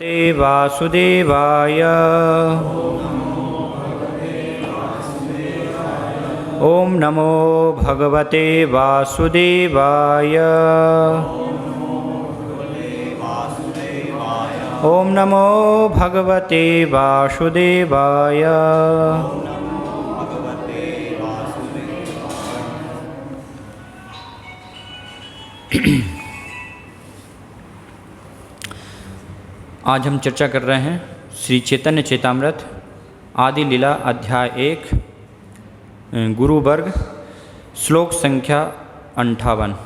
ते वासुदेवाय। ओम नमो भगवते वासुदेवाय। ओम नमो भगवते वासुदेवाय। आज हम चर्चा कर रहे हैं श्री चैतन्य चेतामृत आदि लीला अध्याय 1 गुरु वर्ग श्लोक संख्या 58।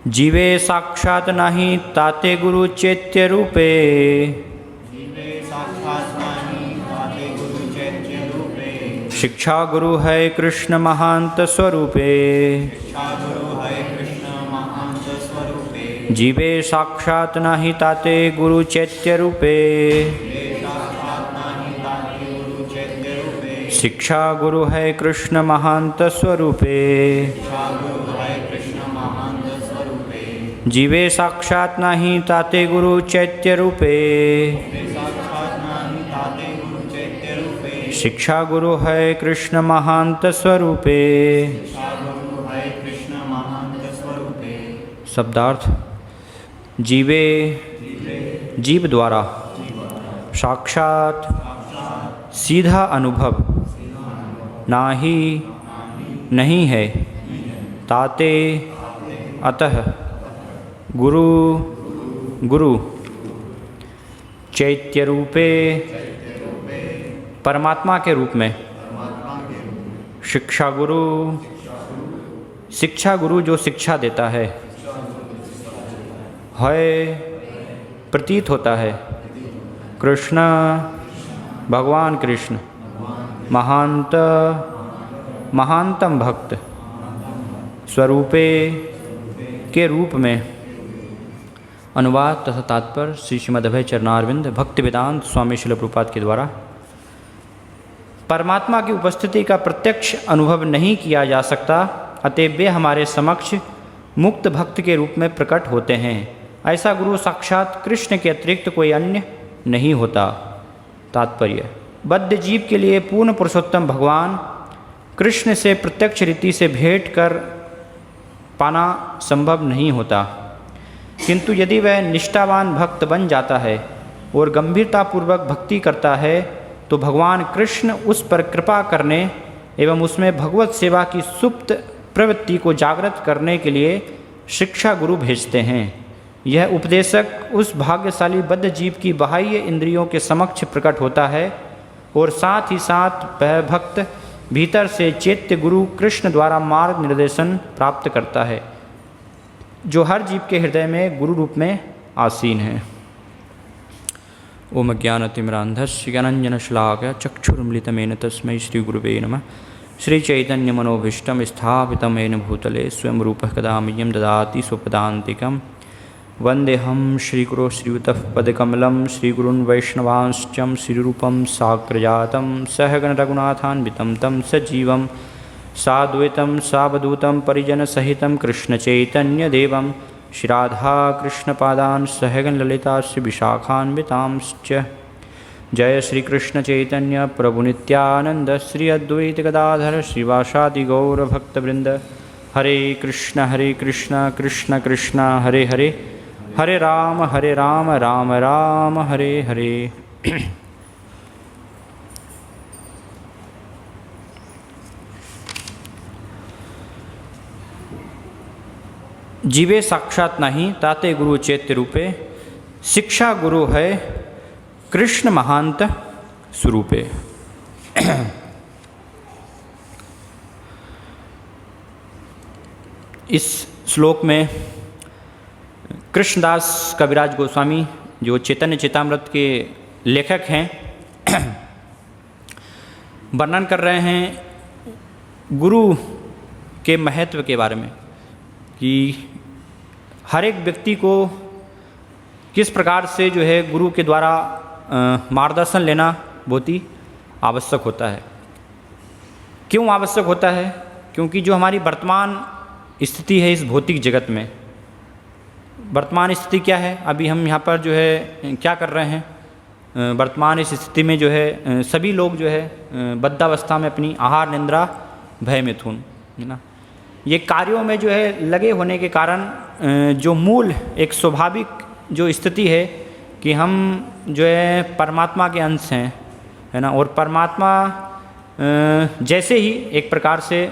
जीवे साक्षात नाही ताते गुरु चैत्य रूपे। शिक्षा गुरु है कृष्ण महांत स्वरूपे। जीवे साक्षात नाही ताते गुरु चैत्य रूपे। शिक्षा गुरु है कृष्ण महांत स्वरूपे। जीवे साक्षात नाही ताते गुरु चैत्य रूपे। शिक्षा गुरु है कृष्ण महांत स्वरूपे। शब्दार्थ: जीवे जीव द्वारा साक्षात सीधा अनुभव नाही नहीं है ताते अतः गुरु गुरु चैत्य रूपे परमात्मा के रूप में। शिक्षा गुरु शिक्षा गुरु जो शिक्षा देता है प्रतीत होता है। कृष्ण भगवान कृष्ण महानतम भक्त स्वरूपे के रूप में। अनुवाद तथा तात्पर्य श्री श्रीमद् अभय चरणारविंद भक्ति वेदांत स्वामी श्रील प्रभुपाद के द्वारा। परमात्मा की उपस्थिति का प्रत्यक्ष अनुभव नहीं किया जा सकता, अतएव वे हमारे समक्ष मुक्त भक्त के रूप में प्रकट होते हैं। ऐसा गुरु साक्षात कृष्ण के अतिरिक्त कोई अन्य नहीं होता। तात्पर्य: बद्ध जीव के लिए पूर्ण पुरुषोत्तम भगवान कृष्ण से प्रत्यक्ष रीति से भेंट कर पाना संभव नहीं होता, किंतु यदि वह निष्ठावान भक्त बन जाता है और गंभीरतापूर्वक भक्ति करता है तो भगवान कृष्ण उस पर कृपा करने एवं उसमें भगवत सेवा की सुप्त प्रवृत्ति को जागृत करने के लिए शिक्षा गुरु भेजते हैं। यह उपदेशक उस भाग्यशाली बद्ध जीव की बाह्य इंद्रियों के समक्ष प्रकट होता है और साथ ही साथ वह भक्त भीतर से चैत्य गुरु कृष्ण द्वारा मार्ग निर्देशन प्राप्त करता है, जो हर जीव के हृदय में गुरु रूप में आसीन है। ओम ज्ञानतिमिरान्धस्य ज्ञानाञ्जनशलाकया चक्षुरुन्मिलितं तस्मै श्रीगुरुवे नमः। श्रीचैतन्यमनोभीष्टं स्थापितं येन भूतले स्वयं रूपः कदा मह्यं ददाति स्वपदान्तिकम्। वन्देऽहं श्रीगुरो श्रीयुतः पदकमलं श्रीगुरून् वैष्णवांश्च श्रीरूपं साग्रजातं सहगण रघुनाथान्वितं तं सजीवं साद्वैतं सावधूतं परिजनसहितं कृष्णचैतन्यदेवं श्रीराधा कृष्णपादान् सहगण ललिता श्रीविशाखान्वितांश्च। जय श्री कृष्ण चैतन्य प्रभु नित्यानंद श्री अद्वैत गदाधर श्रीवासादि गौर भक्तवृंद। हरे कृष्ण कृष्ण कृष्ण हरे हरे, हरे राम राम राम हरे हरे। जीवे साक्षात नहीं ताते गुरु चैत्य रूपे। शिक्षा गुरु है कृष्ण महांत स्वरूपे। इस श्लोक में कृष्णदास कविराज गोस्वामी जो चैतन्य चेतामृत के लेखक हैं वर्णन कर रहे हैं गुरु के महत्व के बारे में, कि हर एक व्यक्ति को किस प्रकार से जो है गुरु के द्वारा मार्गदर्शन लेना बहुत ही आवश्यक होता है। क्यों आवश्यक होता है? क्योंकि जो हमारी वर्तमान स्थिति है इस भौतिक जगत में। वर्तमान स्थिति क्या है, अभी हम यहाँ पर जो है क्या कर रहे हैं, वर्तमान इस स्थिति में जो है सभी लोग जो है बद्धावस्था में अपनी आहार निंद्रा भय मिथुन, है ना, ये कार्यों में जो है लगे होने के कारण जो मूल एक स्वाभाविक जो स्थिति है कि हम जो है परमात्मा के अंश हैं, है ना, और परमात्मा जैसे ही एक प्रकार से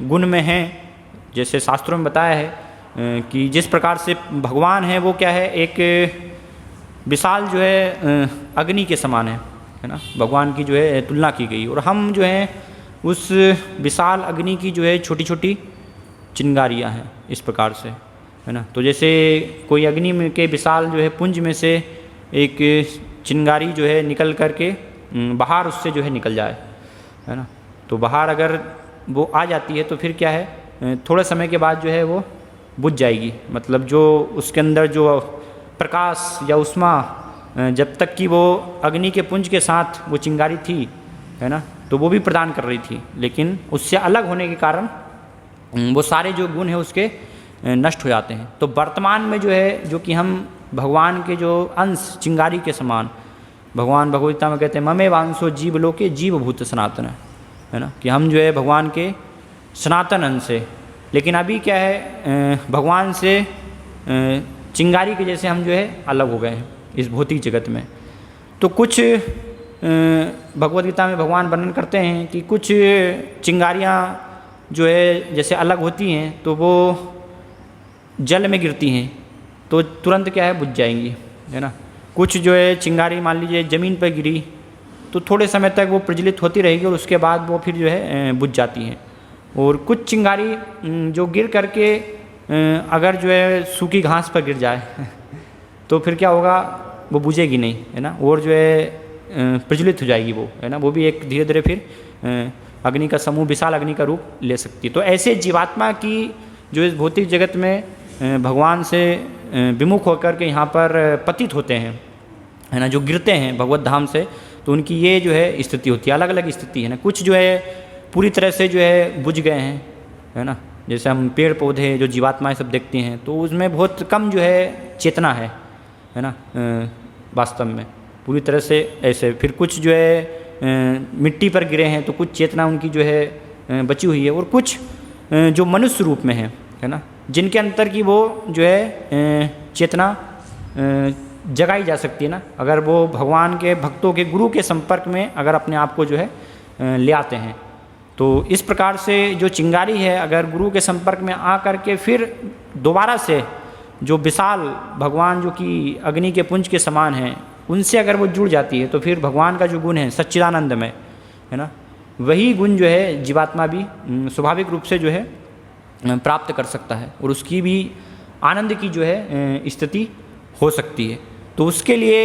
गुण में हैं, जैसे शास्त्रों में बताया है कि जिस प्रकार से भगवान है वो क्या है, एक विशाल जो है अग्नि के समान है ना, भगवान की जो है तुलना की गई, और हम जो हैं उस विशाल अग्नि की जो है छोटी छोटी चिंगारियाँ हैं इस प्रकार से, है ना। तो जैसे कोई अग्नि में के विशाल जो है पुंज में से एक चिंगारी जो है निकल करके बाहर उससे जो है निकल जाए, है ना, तो बाहर अगर वो आ जाती है तो फिर क्या है, थोड़े समय के बाद जो है वो बुझ जाएगी, मतलब जो उसके अंदर जो प्रकाश या उष्मा जब तक कि वो अग्नि के पुंज के साथ वो चिंगारी थी, है ना, तो वो भी प्रदान कर रही थी, लेकिन उससे अलग होने के कारण वो सारे जो गुण हैं उसके नष्ट हो जाते हैं। तो वर्तमान में जो है, जो कि हम भगवान के जो अंश चिंगारी के समान, भगवान भगवद्गीता में कहते हैं ममे वांसो जीव लोके जीव भूत सनातन, है ना, कि हम जो है भगवान के सनातन अंश है। लेकिन अभी क्या है, भगवान से चिंगारी के जैसे हम जो है अलग हो गए हैं इस भौतिक जगत में। तो कुछ भगवद गीता में भगवान वर्णन करते हैं कि कुछ चिंगारियाँ जो है जैसे अलग होती हैं तो वो जल में गिरती हैं तो तुरंत क्या है बुझ जाएंगी, है ना। कुछ जो है चिंगारी मान लीजिए ज़मीन पर गिरी तो थोड़े समय तक वो प्रज्वलित होती रहेगी और उसके बाद वो फिर जो है बुझ जाती हैं। और कुछ चिंगारी जो गिर करके अगर जो है सूखी घास पर गिर जाए तो फिर क्या होगा, वो बुझेगी नहीं, है ना, और जो है प्रज्वलित हो जाएगी वो, है ना, वो भी एक धीरे धीरे फिर अग्नि का समूह विशाल अग्नि का रूप ले सकती है। तो ऐसे जीवात्मा की जो इस भौतिक जगत में भगवान से विमुख होकर के यहाँ पर पतित होते हैं, है ना, जो गिरते हैं भगवत धाम से, तो उनकी ये जो है स्थिति होती है, अलग अलग स्थिति है ना। कुछ जो है पूरी तरह से जो है बुझ गए हैं, है ना, जैसे हम पेड़ पौधे जो जीवात्माएं सब देखते हैं तो उसमें बहुत कम जो है चेतना है ना, वास्तव में पूरी तरह से ऐसे। फिर कुछ जो है मिट्टी पर गिरे हैं तो कुछ चेतना उनकी जो है बची हुई है, और कुछ जो मनुष्य रूप में है ना, जिनके अंतर की वो जो है चेतना जगाई जा सकती है ना, अगर वो भगवान के भक्तों के गुरु के संपर्क में अगर अपने आप को जो है ले आते हैं। तो इस प्रकार से जो चिंगारी है अगर गुरु के संपर्क में आ करके फिर दोबारा से जो विशाल भगवान जो कि अग्नि के पुंज के समान हैं उनसे अगर वो जुड़ जाती है तो फिर भगवान का जो गुण है सच्चिदानंदमय, है ना, वही गुण जो है जीवात्मा भी स्वाभाविक रूप से जो है प्राप्त कर सकता है और उसकी भी आनंद की जो है स्थिति हो सकती है। तो उसके लिए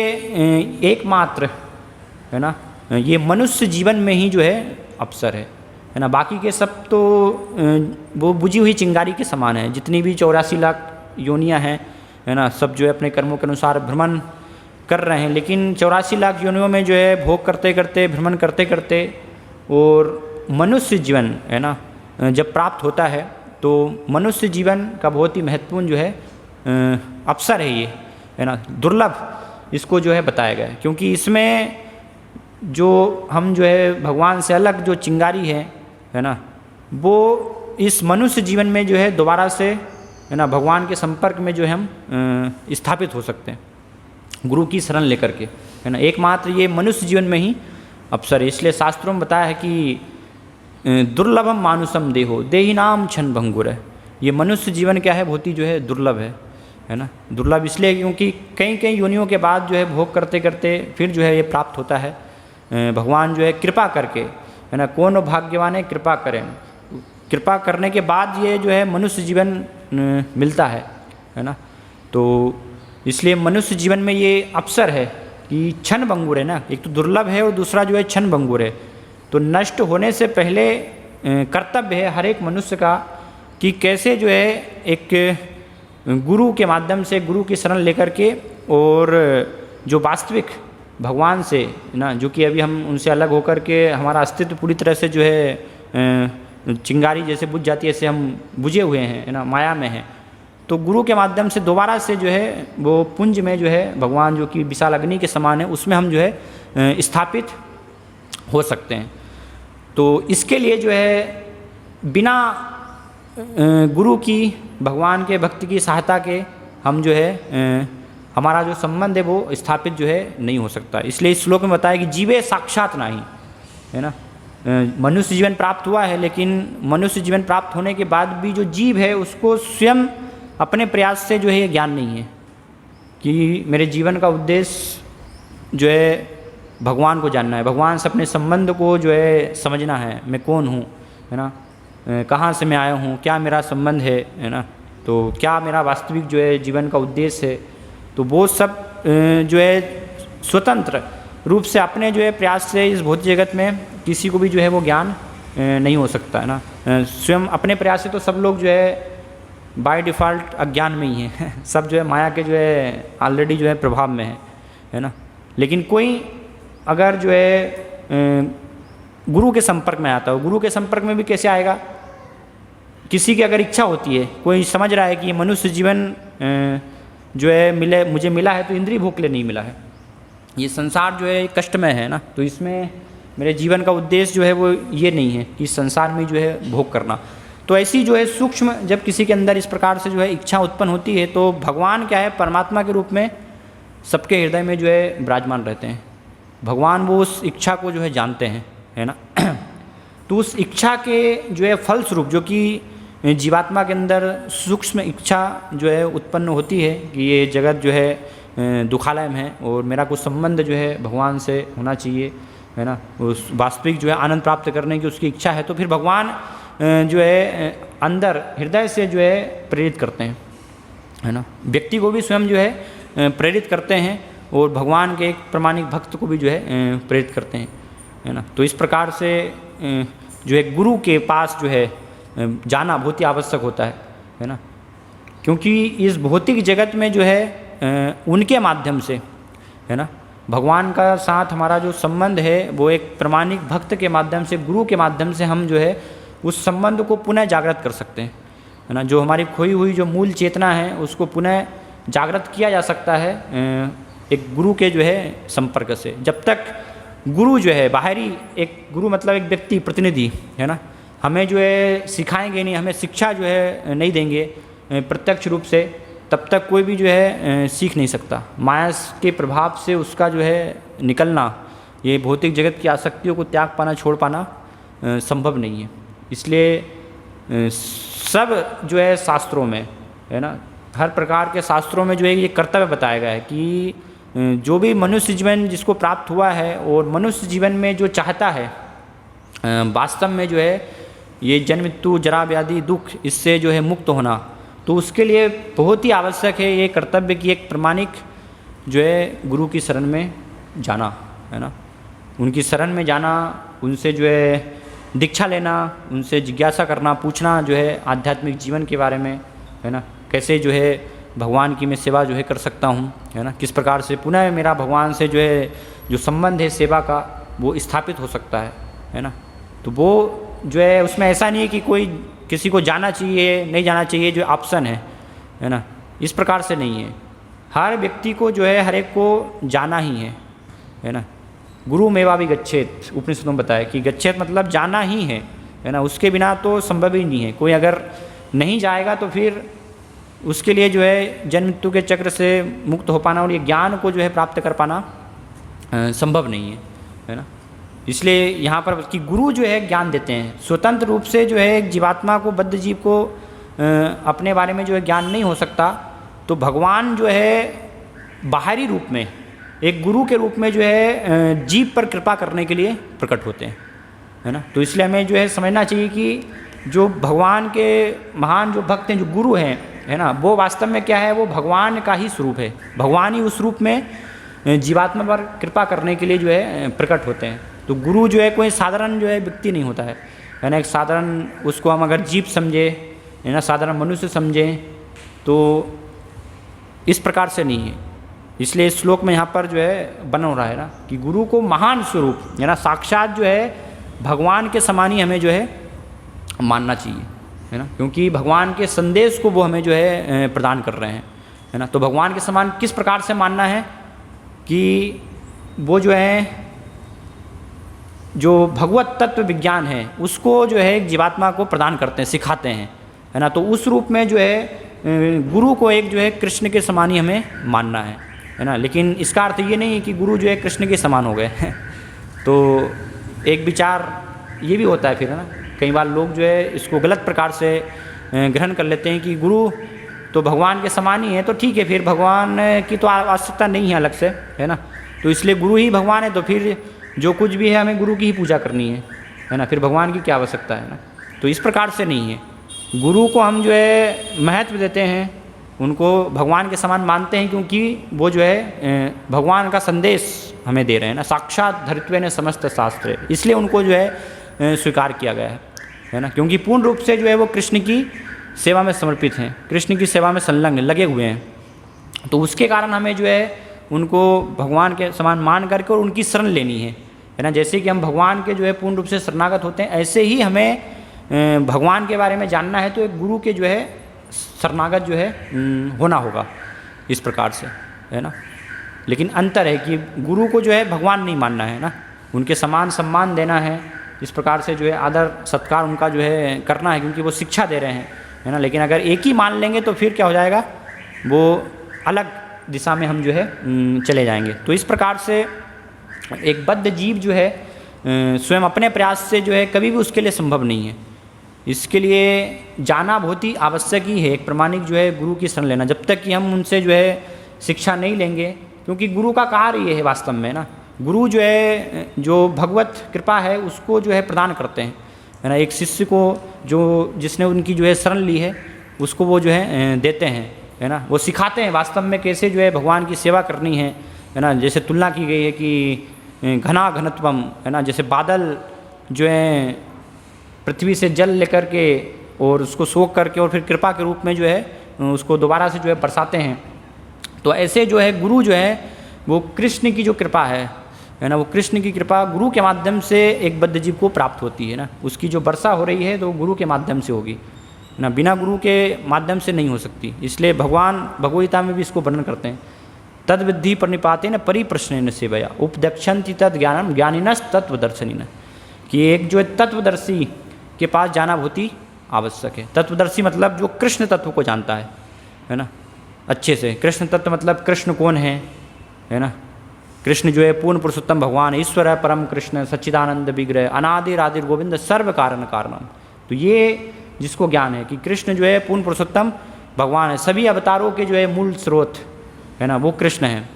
एकमात्र, है ना, ये मनुष्य जीवन में ही जो है अवसर है ना। बाकी के सब तो वो बुझी हुई चिंगारी के समान है, जितनी भी 84 लाख योनियाँ हैं, है ना, सब जो है अपने कर्मों के अनुसार भ्रमण कर रहे हैं। लेकिन 84 लाख योनियों में जो है भोग करते करते भ्रमण करते करते और मनुष्य जीवन, है ना, जब प्राप्त होता है तो मनुष्य जीवन का बहुत ही महत्वपूर्ण जो है अवसर है ये, है ना, दुर्लभ इसको जो है बताया गया है। क्योंकि इसमें जो हम जो है भगवान से अलग जो चिंगारी है ना, वो इस मनुष्य जीवन में जो है दोबारा से, है ना, भगवान के संपर्क में जो है हम स्थापित हो सकते हैं गुरु की शरण लेकर के, है ना। एकमात्र ये मनुष्य जीवन में ही अवसर है। इसलिए शास्त्रों में बताया है कि दुर्लभम मानुषम देहो देही नाम क्षण भंगुर है। ये मनुष्य जीवन क्या है, बहुत ही जो है दुर्लभ है ना। दुर्लभ इसलिए क्योंकि कई कई योनियों के बाद जो है भोग करते करते फिर जो है ये प्राप्त होता है। भगवान जो है कृपा करके, है ना, कौन भाग्यवान है कृपा करें, कृपा करने के बाद ये जो है मनुष्य जीवन मिलता है ना। तो इसलिए मनुष्य जीवन में ये अवसर है कि क्षण भंगुर है ना, एक तो दुर्लभ है और दूसरा जो है क्षण भंगुर है। तो नष्ट होने से पहले कर्तव्य है हर एक मनुष्य का कि कैसे जो है एक गुरु के माध्यम से गुरु की शरण लेकर के और जो वास्तविक भगवान से ना, जो कि अभी हम उनसे अलग होकर के हमारा अस्तित्व पूरी तरह से जो है चिंगारी जैसे बुझ जाती है, ऐसे हम बुझे हुए हैं, है ना, माया में हैं। तो गुरु के माध्यम से दोबारा से जो है वो पुंज में जो है भगवान जो कि विशाल अग्नि के समान है, उसमें हम जो है स्थापित हो सकते हैं। तो इसके लिए जो है बिना गुरु की, भगवान के भक्ति की सहायता के हम जो है हमारा जो संबंध है वो स्थापित जो है नहीं हो सकता। इसलिए इस श्लोक में बताया कि जीवे साक्षात नहीं, है ना। मनुष्य जीवन प्राप्त हुआ है, लेकिन मनुष्य जीवन प्राप्त होने के बाद भी जो जीव है उसको स्वयं अपने प्रयास से जो है ये ज्ञान नहीं है कि मेरे जीवन का उद्देश्य जो है भगवान को जानना है, भगवान से अपने संबंध को जो है समझना है, मैं कौन हूँ, है ना, कहाँ से मैं आया हूँ, क्या मेरा संबंध है ना, तो क्या मेरा वास्तविक जो है जीवन का उद्देश्य है। तो वो सब जो है स्वतंत्र रूप से अपने जो है प्रयास से इस भौतिक जगत में किसी को भी जो है वो ज्ञान नहीं हो सकता, है ना। स्वयं अपने प्रयास से तो सब लोग जो है बाय डिफ़ॉल्ट अज्ञान में ही है सब जो है माया के जो है ऑलरेडी जो है प्रभाव में है ना। लेकिन कोई अगर जो है गुरु के संपर्क में आता हो, गुरु के संपर्क में भी कैसे आएगा, किसी की अगर इच्छा होती है, कोई समझ रहा है कि ये मनुष्य जीवन जो है मुझे मिला है तो इंद्रिय भोग के लिए नहीं मिला है, ये संसार जो है कष्टमय है ना, तो इसमें मेरे जीवन का उद्देश्य जो है वो ये नहीं है कि संसार में जो है भोग करना। तो ऐसी जो है सूक्ष्म जब किसी के अंदर इस प्रकार से जो है इच्छा उत्पन्न होती है, तो भगवान क्या है, परमात्मा के रूप में सबके हृदय में जो है विराजमान रहते हैं। भगवान वो उस इच्छा को जो है जानते हैं, है ना। तो उस इच्छा के जो है फलस्वरूप, जो कि जीवात्मा के अंदर सूक्ष्म इच्छा जो है उत्पन्न होती है कि ये जगत जो है दुखालय में है और मेरा कुछ संबंध जो है भगवान से होना चाहिए, है ना, उस वास्तविक जो है आनंद प्राप्त करने की उसकी इच्छा है, तो फिर भगवान जो है अंदर हृदय से जो है प्रेरित करते हैं, है ना। व्यक्ति को भी स्वयं जो है प्रेरित करते हैं और भगवान के एक प्रामाणिक भक्त को भी जो है प्रेरित करते हैं, है ना। तो इस प्रकार से जो है गुरु के पास जो है जाना बहुत ही आवश्यक होता है ना, क्योंकि इस भौतिक जगत में जो है उनके माध्यम से, है ना, भगवान का साथ हमारा जो संबंध है वो एक प्रामाणिक भक्त के माध्यम से, गुरु के माध्यम से हम जो है उस संबंध को पुनः जागृत कर सकते हैं, है ना। जो हमारी खोई हुई जो मूल चेतना है उसको पुनः जागृत किया जा सकता है एक गुरु के जो है संपर्क से। जब तक गुरु जो है बाहरी, एक गुरु मतलब एक व्यक्ति प्रतिनिधि, है ना, हमें जो है सिखाएंगे नहीं, हमें शिक्षा जो है नहीं देंगे प्रत्यक्ष रूप से, तब तक कोई भी जो है सीख नहीं सकता। माया के प्रभाव से उसका जो है निकलना, ये भौतिक जगत की आसक्तियों को त्याग पाना, छोड़ पाना संभव नहीं है। इसलिए सब जो है शास्त्रों में, है ना, हर प्रकार के शास्त्रों में जो है ये कर्तव्य बताया गया है कि जो भी मनुष्य जीवन जिसको प्राप्त हुआ है और मनुष्य जीवन में जो चाहता है वास्तव में जो है ये जन्म मृत्यु जरा व्याधि दुख इससे जो है मुक्त होना, तो उसके लिए बहुत ही आवश्यक है ये कर्तव्य की एक प्रामाणिक जो है गुरु की शरण में जाना, है ना। उनकी शरण में जाना, उनसे जो है दीक्षा लेना, उनसे जिज्ञासा करना, पूछना जो है आध्यात्मिक जीवन के बारे में, है ना, कैसे जो है भगवान की मैं सेवा जो है कर सकता हूँ, है ना, किस प्रकार से पुनः मेरा भगवान से जो है जो संबंध है सेवा का वो स्थापित हो सकता है ना। तो वो जो है उसमें ऐसा नहीं है कि कोई किसी को जाना चाहिए नहीं जाना चाहिए जो ऑप्शन है ना, इस प्रकार से नहीं है। हर व्यक्ति को जो है हर एक को जाना ही है ना। गुरु मेवा भी गच्छेत, उपनिषदों में बताया कि गच्छेत मतलब जाना ही है ना, उसके बिना तो संभव ही नहीं है। कोई अगर नहीं जाएगा तो फिर उसके लिए जो है जन्म मृत्यु के चक्र से मुक्त हो पाना और ये ज्ञान को जो है प्राप्त कर पाना संभव नहीं है ना। इसलिए यहाँ पर कि गुरु जो है ज्ञान देते हैं स्वतंत्र रूप से, जो है एक जीवात्मा को, बद्ध जीव को अपने बारे में जो है ज्ञान नहीं हो सकता, तो भगवान जो है बाहरी रूप में एक गुरु के रूप में जो है जीव पर कृपा करने के लिए प्रकट होते हैं, है ना। तो इसलिए हमें जो है समझना चाहिए कि जो भगवान के महान जो भक्त हैं, जो गुरु हैं, है ना, वो वास्तव में क्या है, वो भगवान का ही स्वरूप है। भगवान ही उस रूप में जीवात्मा पर कृपा करने के लिए जो है प्रकट होते हैं। तो गुरु जो है कोई साधारण जो है व्यक्ति नहीं होता है ना। एक साधारण उसको हम अगर जीव समझे, है ना, साधारण मनुष्य समझें, तो इस प्रकार से नहीं है। इसलिए इस श्लोक में यहाँ पर जो है बन हो रहा है ना कि गुरु को महान स्वरूप, है ना, साक्षात जो है भगवान के समान ही हमें जो है मानना चाहिए, है ना, क्योंकि भगवान के संदेश को वो हमें जो है प्रदान कर रहे हैं, है ना। तो भगवान के समान किस प्रकार से मानना है कि वो जो है जो भगवत तत्व विज्ञान है उसको जो है एक जीवात्मा को प्रदान करते हैं, सिखाते हैं, है ना। तो उस रूप में जो है गुरु को एक जो है कृष्ण के समान ही हमें मानना है ना। लेकिन इसका अर्थ ये नहीं है कि गुरु जो है कृष्ण के समान हो गए तो एक विचार ये भी होता है फिर, है ना। कई बार लोग जो है इसको गलत प्रकार से ग्रहण कर लेते हैं कि गुरु तो भगवान के समान ही है, तो ठीक है, फिर भगवान की तो आवश्यकता नहीं है अलग से, है ना। तो इसलिए गुरु ही भगवान है, तो फिर जो कुछ भी है हमें गुरु की ही पूजा करनी है ना, फिर भगवान की क्या आवश्यकता है ना। तो इस प्रकार से नहीं है, गुरु को हम जो है महत्व देते हैं, उनको भगवान के समान मानते हैं, क्योंकि वो जो है भगवान का संदेश हमें दे रहे हैं ना, साक्षात धरित्वे ने समस्त शास्त्र, इसलिए उनको जो है स्वीकार किया गया है ना। क्योंकि पूर्ण रूप से जो है वो कृष्ण की सेवा में समर्पित हैं, कृष्ण की सेवा में संलग्न लगे हुए हैं, तो उसके कारण हमें जो है उनको भगवान के समान मान करके और उनकी शरण लेनी है ना। जैसे कि हम भगवान के जो है पूर्ण रूप से शरणागत होते हैं, ऐसे ही हमें भगवान के बारे में जानना है तो एक गुरु के जो है शरणागत जो है होना होगा, इस प्रकार से, है ना। लेकिन अंतर है कि गुरु को जो है भगवान नहीं मानना है ना, उनके समान सम्मान देना है, इस प्रकार से जो है आदर सत्कार उनका जो है करना है, क्योंकि वो शिक्षा दे रहे हैं, है ना। लेकिन अगर एक ही मान लेंगे तो फिर क्या हो जाएगा, वो अलग दिशा में हम जो है चले जाएंगे। तो इस प्रकार से एक बद्ध जीव जो है स्वयं अपने प्रयास से जो है कभी भी उसके लिए संभव नहीं है, इसके लिए जाना बहुत ही आवश्यक ही है, एक प्रमाणिक जो है गुरु की शरण लेना, जब तक कि हम उनसे जो है शिक्षा नहीं लेंगे, क्योंकि गुरु का कार्य ये है वास्तव में ना। गुरु जो है जो भगवत कृपा है उसको जो है प्रदान करते हैं, है ना। एक शिष्य को जो जिसने उनकी जो है शरण ली है उसको वो जो है देते हैं, है ना। वो सिखाते हैं वास्तव में कैसे जो है भगवान की सेवा करनी है ना। जैसे तुलना की गई है कि घना घनत्वम, है ना, जैसे बादल जो है पृथ्वी से जल लेकर के और उसको सोख करके और फिर कृपा के रूप में जो है उसको दोबारा से जो है बरसाते हैं, तो ऐसे जो है गुरु जो है वो कृष्ण की जो कृपा है ना, वो कृष्ण की कृपा गुरु के माध्यम से एक बद्ध जीव को प्राप्त होती है ना। उसकी जो वर्षा हो रही है तो गुरु के माध्यम से होगी ना, बिना गुरु के माध्यम से नहीं हो सकती। इसलिए भगवान भगवद्गीता में भी इसको वर्णन करते हैं, तद विद्धि प्रणिपाते न परिप्रश्न सेवया उपदक्षन्ति तद ज्ञानम ज्ञानिनस तत्वदर्शनिन, कि एक जो है तत्वदर्शी के पास जाना बहुत ही आवश्यक है। तत्वदर्शी मतलब जो कृष्ण तत्व को जानता है ना, अच्छे से। कृष्ण तत्व मतलब कृष्ण कौन है ना। कृष्ण जो है पूर्ण पुरुषोत्तम भगवान ईश्वर है, परम कृष्ण सच्चिदानंद विग्रह अनादिर आदिर गोविंद सर्व कारण कारणम। तो ये जिसको ज्ञान है कि कृष्ण जो है पूर्ण पुरुषोत्तम भगवान है, सभी अवतारों के जो है मूल स्रोत है ना, वो कृष्ण है।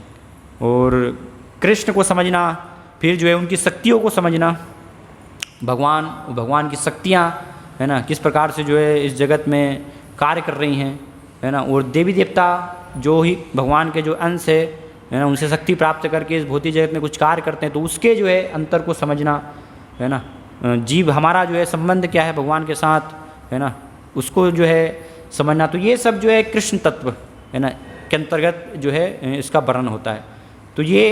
और कृष्ण को समझना, फिर जो है उनकी शक्तियों को समझना, भगवान की शक्तियाँ है ना किस प्रकार से जो है इस जगत में कार्य कर रही हैं, है ना। और देवी देवता जो ही भगवान के जो अंश है ना, उनसे शक्ति प्राप्त करके इस भौतिक जगत में कुछ कार्य करते हैं, तो उसके जो है अंतर को समझना, है ना। जीव हमारा जो है संबंध क्या है भगवान के साथ, है ना, उसको जो है समझना। तो ये सब जो है कृष्ण तत्व है ना के अंतर्गत जो है इसका वर्णन होता है। तो ये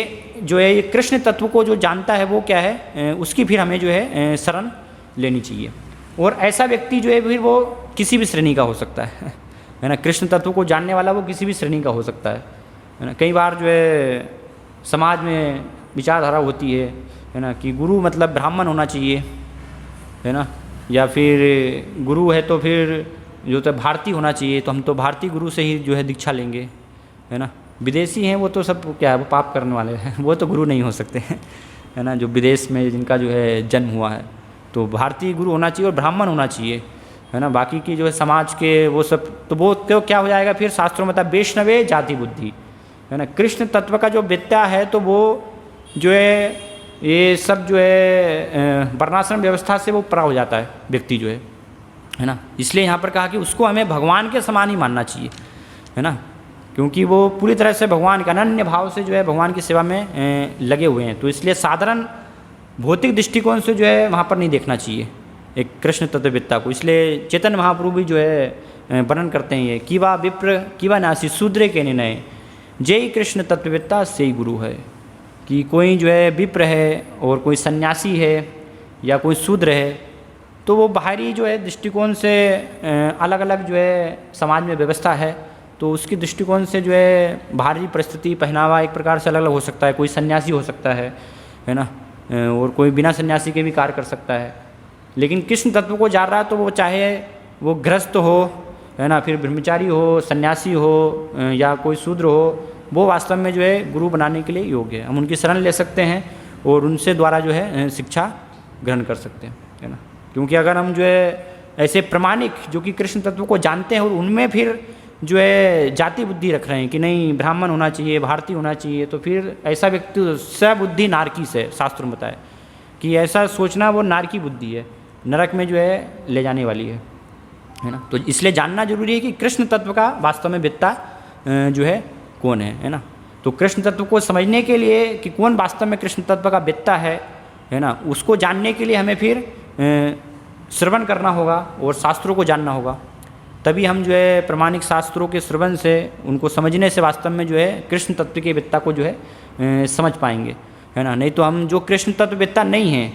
जो है ये कृष्ण तत्व को जो जानता है वो क्या है, उसकी फिर हमें जो है शरण लेनी चाहिए। और ऐसा व्यक्ति जो है फिर वो किसी भी श्रेणी का हो सकता है ना। कृष्ण तत्व को जानने वाला वो किसी भी श्रेणी का हो सकता है ना। कई बार जो है समाज में विचारधारा होती है ना, कि गुरु मतलब ब्राह्मण होना चाहिए, है ना, या फिर गुरु है तो फिर जो तो भारतीय होना चाहिए, तो हम तो भारतीय गुरु से ही जो है दीक्षा लेंगे, है ना। विदेशी हैं वो तो सब क्या है, वो पाप करने वाले हैं, वो तो गुरु नहीं हो सकते हैं, है ना। जो विदेश में जिनका जो है जन्म हुआ है, तो भारतीय गुरु होना चाहिए और ब्राह्मण होना चाहिए, है ना। बाकी की जो है समाज के वो सब, तो वो तो क्या हो जाएगा फिर, शास्त्रों में था वैष्णवे जाति बुद्धि, है ना। कृष्ण तत्व का जो विद्या है तो वो जो है ये सब जो है वर्णाश्रम व्यवस्था से वो परा हो जाता है व्यक्ति जो है ना। इसलिए यहाँ पर कहा कि उसको हमें भगवान के समान ही मानना चाहिए, है ना, क्योंकि वो पूरी तरह से भगवान के अनन्य भाव से जो है भगवान की सेवा में लगे हुए हैं। तो इसलिए साधारण भौतिक दृष्टिकोण से जो है वहाँ पर नहीं देखना चाहिए एक कृष्ण तत्ववेत्ता को। इसलिए चैतन्य महाप्रभु भी जो है वर्णन करते हैं ये कि वा विप्र कि वा नासी शूद्र के निर्णय जय कृष्ण तत्ववेत्ता से ही गुरु है। कि कोई जो है विप्र है और कोई सन्यासी है या कोई शूद्र है, तो वो बाहरी जो है दृष्टिकोण से अलग अलग जो है समाज में व्यवस्था है, तो उसकी दृष्टिकोण से जो है बाहरी परिस्थिति पहनावा एक प्रकार से अलग अलग हो सकता है। कोई सन्यासी हो सकता है ना, और कोई बिना सन्यासी के भी कार्य कर सकता है। लेकिन कृष्ण तत्व को जान रहा है तो वो चाहे वो गृहस्थ हो, है ना, फिर ब्रह्मचारी हो, सन्यासी हो या कोई शूद्र हो, वो वास्तव में जो है गुरु बनाने के लिए योग्य है। हम उनकी शरण ले सकते हैं और उनसे द्वारा जो है शिक्षा ग्रहण कर सकते हैं, है ना। क्योंकि अगर हम जो है ऐसे प्रामाणिक जो कि कृष्ण तत्व को जानते हैं और उनमें फिर जो है जाति बुद्धि रख रहे हैं कि नहीं ब्राह्मण होना चाहिए, भारतीय होना चाहिए, तो फिर ऐसा व्यक्ति सबुद्धि नारकी से, शास्त्र में बताए कि ऐसा सोचना वो नारकी बुद्धि है, नरक में जो है ले जाने वाली है ना। तो इसलिए जानना जरूरी है कि कृष्ण तत्व का वास्तव में वेत्ता जो है कौन है ना। तो कृष्ण तत्व को समझने के लिए कि कौन वास्तव में कृष्ण तत्व का वेत्ता है ना, उसको जानने के लिए हमें फिर श्रवण करना होगा और शास्त्रों को जानना होगा। तभी हम जो है प्रामाणिक शास्त्रों के श्रवण से, उनको समझने से वास्तव में जो है कृष्ण तत्व के वेत्ता को जो है समझ पाएंगे, है ना। नहीं तो हम जो कृष्ण तत्व वेत्ता नहीं हैं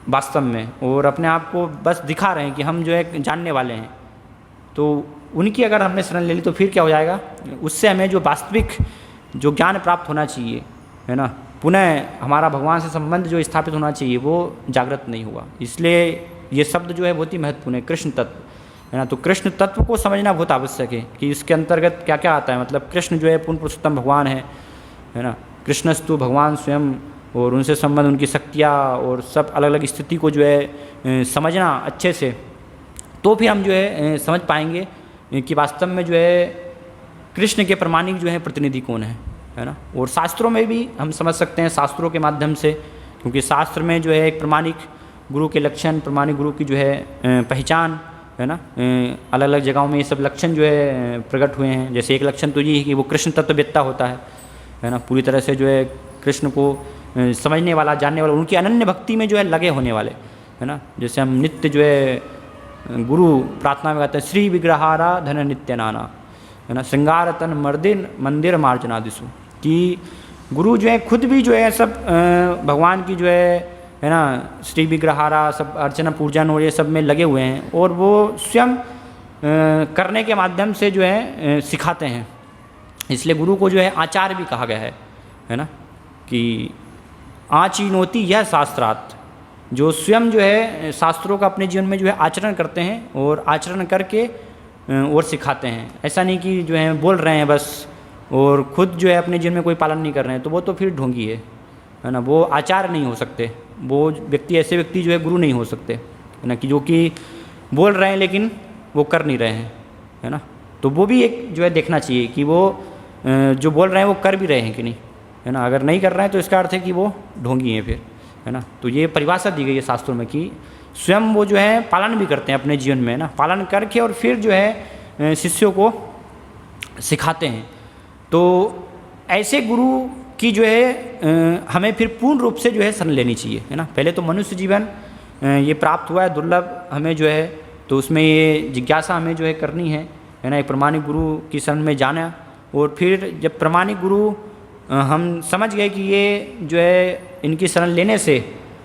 वास्तव में और अपने आप को बस दिखा रहे हैं कि हम जो है जानने वाले हैं, तो उनकी अगर हमने शरण ले ली तो फिर क्या हो जाएगा, उससे हमें जो वास्तविक जो ज्ञान प्राप्त होना चाहिए, है ना, पुनः हमारा भगवान से संबंध जो स्थापित होना चाहिए वो जागृत नहीं हुआ। इसलिए ये शब्द जो है बहुत ही महत्वपूर्ण है, कृष्ण तत्व, है ना। तो कृष्ण तत्व को समझना बहुत आवश्यक है कि इसके अंतर्गत क्या क्या आता है। मतलब कृष्ण जो है पूर्ण पुरुषोत्तम भगवान है ना, कृष्णस्तु भगवान स्वयं, और उनसे संबंध, उनकी शक्तियाँ और सब अलग अलग स्थिति को जो है समझना अच्छे से, तो फिर हम जो है समझ पाएंगे कि वास्तव में जो है कृष्ण के प्रामाणिक जो है प्रतिनिधि कौन है ना। और शास्त्रों में भी हम समझ सकते हैं शास्त्रों के माध्यम से, क्योंकि शास्त्र में जो है एक प्रामाणिक गुरु के लक्षण, प्रामाणिक गुरु की जो है पहचान, है ना, अलग अलग जगहों में ये सब लक्षण जो है प्रकट हुए हैं। जैसे एक लक्षण तो ये है कि वो कृष्ण तत्ववेत्ता होता है ना, पूरी तरह से जो है कृष्ण को समझने वाला, जानने वाला, उनकी अनन्य भक्ति में जो है लगे होने वाले, है ना। जैसे हम नित्य जो है गुरु प्रार्थना में कहते हैं श्री विग्रहारा धन नित्य नाना, है ना, श्रृंगार तन मर्दिन मंदिर मार्जनादिशु, कि गुरु जो है खुद भी जो है सब भगवान की जो है ना श्री विग्रहारा सब अर्चना पूजन और ये सब में लगे हुए हैं, और वो स्वयं करने के माध्यम से जो है सिखाते हैं। इसलिए गुरु को जो है आचार्य भी कहा गया है ना, कि आचीनोति यह शास्त्रार्थ, जो स्वयं जो है शास्त्रों का अपने जीवन में जो है आचरण करते हैं और आचरण करके और सिखाते हैं। ऐसा नहीं कि जो है बोल रहे हैं बस और खुद जो है अपने जीवन में कोई पालन नहीं कर रहे हैं, तो वो तो फिर ढोंगी है ना, वो आचार्य नहीं हो सकते। वो व्यक्ति, ऐसे व्यक्ति जो है गुरु नहीं हो सकते, है ना, कि जो कि बोल रहे हैं लेकिन वो कर नहीं रहे हैं, है ना। तो वो भी एक जो है देखना चाहिए कि वो जो बोल रहे हैं वो कर भी रहे हैं कि नहीं, है ना। अगर नहीं कर रहे हैं तो इसका अर्थ है कि वो ढोंगी हैं फिर, है ना। तो ये परिभाषा दी गई है शास्त्रों में कि स्वयं वो जो है पालन भी करते हैं अपने जीवन में, ना, पालन करके और फिर जो है शिष्यों को सिखाते हैं। तो ऐसे गुरु की जो है हमें फिर पूर्ण रूप से जो है शरण लेनी चाहिए, है ना। पहले तो मनुष्य जीवन ये प्राप्त हुआ है दुर्लभ हमें जो है, तो उसमें ये जिज्ञासा हमें जो है करनी है ना, एक प्रामाणिक गुरु की शरण में जाना। और फिर जब प्रामाणिक गुरु हम समझ गए कि ये जो है इनकी शरण लेने से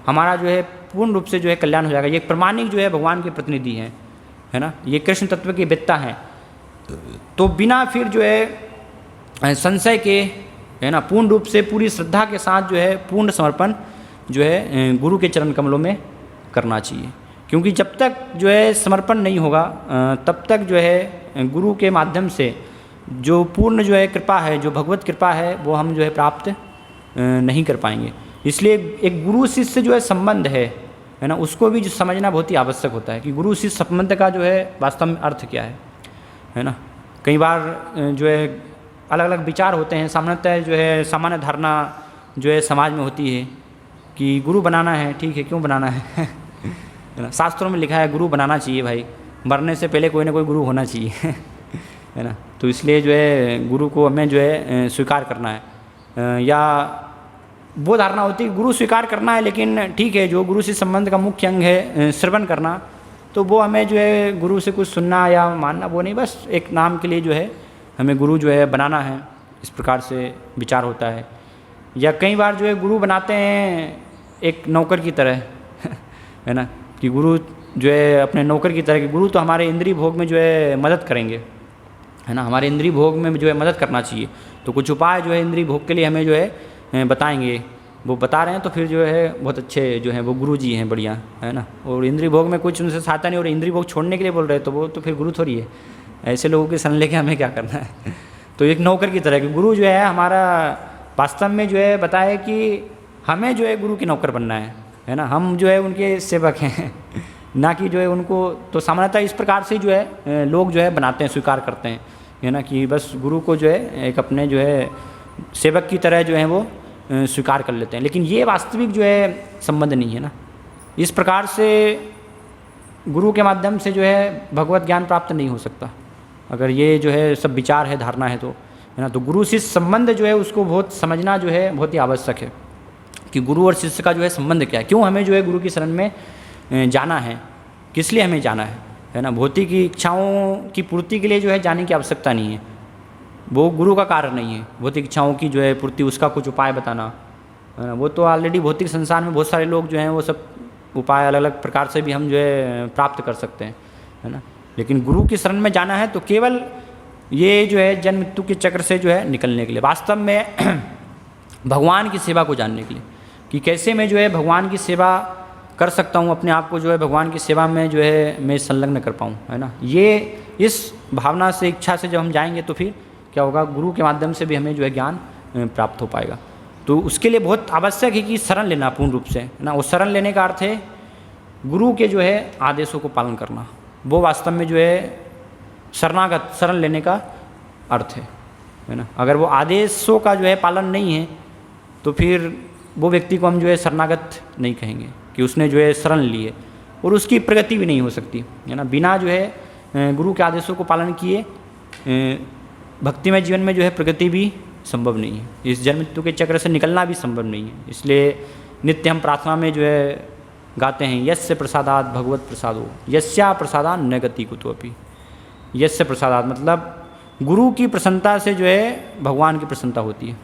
हमारा जो है पूर्ण रूप से जो है कल्याण हो जाएगा, ये प्रामाणिक जो है भगवान के प्रतिनिधि हैं, है ना, ये कृष्ण तत्व के वेत्ता हैं, तो बिना फिर जो है संशय के, है ना, पूर्ण रूप से पूरी श्रद्धा के साथ जो है पूर्ण समर्पण जो है गुरु के चरण कमलों में करना चाहिए। क्योंकि जब तक जो है समर्पण नहीं होगा तब तक जो है गुरु के माध्यम से जो पूर्ण जो है कृपा है, जो भगवत कृपा है, वो हम जो है प्राप्त नहीं कर पाएंगे। इसलिए एक गुरु शिष्य जो है संबंध है ना, उसको भी जो समझना बहुत ही आवश्यक होता है कि गुरु शिष्य संबंध का जो है वास्तव में अर्थ क्या है ना। कई बार जो है अलग अलग विचार होते हैं, सामान्यतः जो है सामान्य धारणा जो है समाज में होती है कि गुरु बनाना है, ठीक है, क्यों बनाना है ना, शास्त्रों में लिखा है गुरु बनाना चाहिए भाई, मरने से पहले कोई ना कोई गुरु होना चाहिए है ना। तो इसलिए जो है गुरु को हमें जो है स्वीकार करना है, या वो धारणा होती है गुरु स्वीकार करना है, लेकिन ठीक है जो गुरु से संबंध का मुख्य अंग है श्रवण करना, तो वो हमें जो है गुरु से कुछ सुनना या मानना वो नहीं, बस एक नाम के लिए जो है हमें गुरु जो है बनाना है, इस प्रकार से विचार होता है। या कई बार जो है गुरु बनाते हैं एक नौकर की तरह है ना, कि गुरु जो है अपने नौकर की तरह, कि गुरु तो हमारे इंद्रिय भोग में जो है मदद करेंगे, है ना, हमारे इंद्रिय भोग में जो है मदद करना चाहिए। तो कुछ उपाय जो है इंद्रिय भोग के लिए हमें जो है बताएंगे, वो बता रहे हैं तो फिर जो है बहुत अच्छे जो हैं वो गुरु जी हैं, बढ़िया, है ना। और इंद्रिय भोग में कुछ उनसे सहायता नहीं, और इंद्रिय भोग छोड़ने के लिए बोल रहे हैं, तो वो तो फिर गुरु थोड़ी है। ऐसे लोगों की शरण लेके हमें क्या करना है। तो एक नौकर की तरह कि गुरु जो है हमारा वास्तव में जो है बताए कि हमें जो है गुरु के नौकर बनना है ना, हम जो है उनके सेवक हैं ना कि जो है उनको। तो सामान्यतः इस प्रकार से जो है लोग जो है बनाते हैं, स्वीकार करते हैं, है ना, कि बस गुरु को जो है एक अपने जो है सेवक की तरह जो है वो स्वीकार कर लेते हैं। लेकिन ये वास्तविक जो है संबंध नहीं है ना। इस प्रकार से गुरु के माध्यम से जो है भगवत ज्ञान प्राप्त नहीं हो सकता, अगर ये जो है सब विचार है, धारणा है, तो है ना। तो गुरु शिष्य संबंध जो है उसको बहुत समझना जो है बहुत ही आवश्यक है कि गुरु और शिष्य का जो है संबंध क्या है, क्यों हमें जो है गुरु की शरण में जाना है, किस लिए हमें जाना है ना। भौतिक इच्छाओं की पूर्ति के लिए जो है जाने की आवश्यकता नहीं है, वो गुरु का कार्य नहीं है। भौतिक इच्छाओं की जो है पूर्ति, उसका कुछ उपाय बताना, है ना, वो तो ऑलरेडी भौतिक संसार में बहुत सारे लोग जो हैं वो सब उपाय अलग अलग प्रकार से भी हम जो है प्राप्त कर सकते हैं, है ना। लेकिन गुरु की शरण में जाना है तो केवल ये जो है जन्म मृत्यु के चक्र से जो है निकलने के लिए, वास्तव में भगवान की सेवा को जानने के लिए, कि कैसे मैं जो है भगवान की सेवा कर सकता हूँ, अपने आप को जो है भगवान की सेवा में जो है मैं संलग्न कर पाऊँ, है ना। ये इस भावना से, इच्छा से जब हम जाएंगे तो फिर क्या होगा, गुरु के माध्यम से भी हमें जो है ज्ञान प्राप्त हो पाएगा। तो उसके लिए बहुत आवश्यक है कि शरण लेना पूर्ण रूप से, है ना। वो शरण लेने का अर्थ है गुरु के जो है आदेशों को पालन करना, वो वास्तव में जो है शरणागत शरण लेने का अर्थ है ना। अगर वो आदेशों का जो है पालन नहीं है तो फिर वो व्यक्ति को हम जो है शरणागत नहीं कहेंगे कि उसने जो है शरण ली है, और उसकी प्रगति भी नहीं हो सकती, है ना। बिना जो है गुरु के आदेशों को पालन किए भक्तिमय जीवन में जो है प्रगति भी संभव नहीं है, इस जन्म मृत्यु के चक्र से निकलना भी संभव नहीं है। इसलिए नित्य हम प्रार्थना में जो है गाते हैं, यस्य प्रसादात भगवत प्रसादो यस्या प्रसादा न गति कुतोपि। यस्य प्रसादात मतलब गुरु की प्रसन्नता से जो है भगवान की प्रसन्नता होती है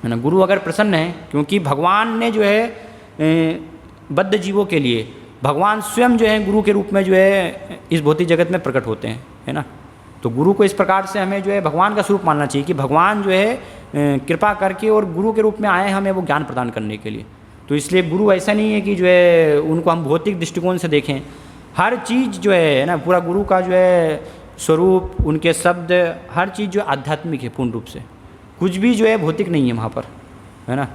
ना। गुरु अगर प्रसन्न है, क्योंकि भगवान ने जो है बद्ध जीवों के लिए, भगवान स्वयं जो है गुरु के रूप में जो है इस भौतिक जगत में प्रकट होते हैं, है ना। तो गुरु को इस प्रकार से हमें जो है भगवान का स्वरूप मानना चाहिए कि भगवान जो है कृपा करके और गुरु के रूप में आए हमें वो ज्ञान प्रदान करने के लिए। तो इसलिए गुरु ऐसा नहीं है कि जो है उनको हम भौतिक दृष्टिकोण से देखें, हर चीज़ जो है ना, पूरा गुरु का जो है स्वरूप, उनके शब्द, हर चीज़ जो आध्यात्मिक है पूर्ण रूप से, कुछ भी जो है भौतिक नहीं है वहाँ पर, है ना।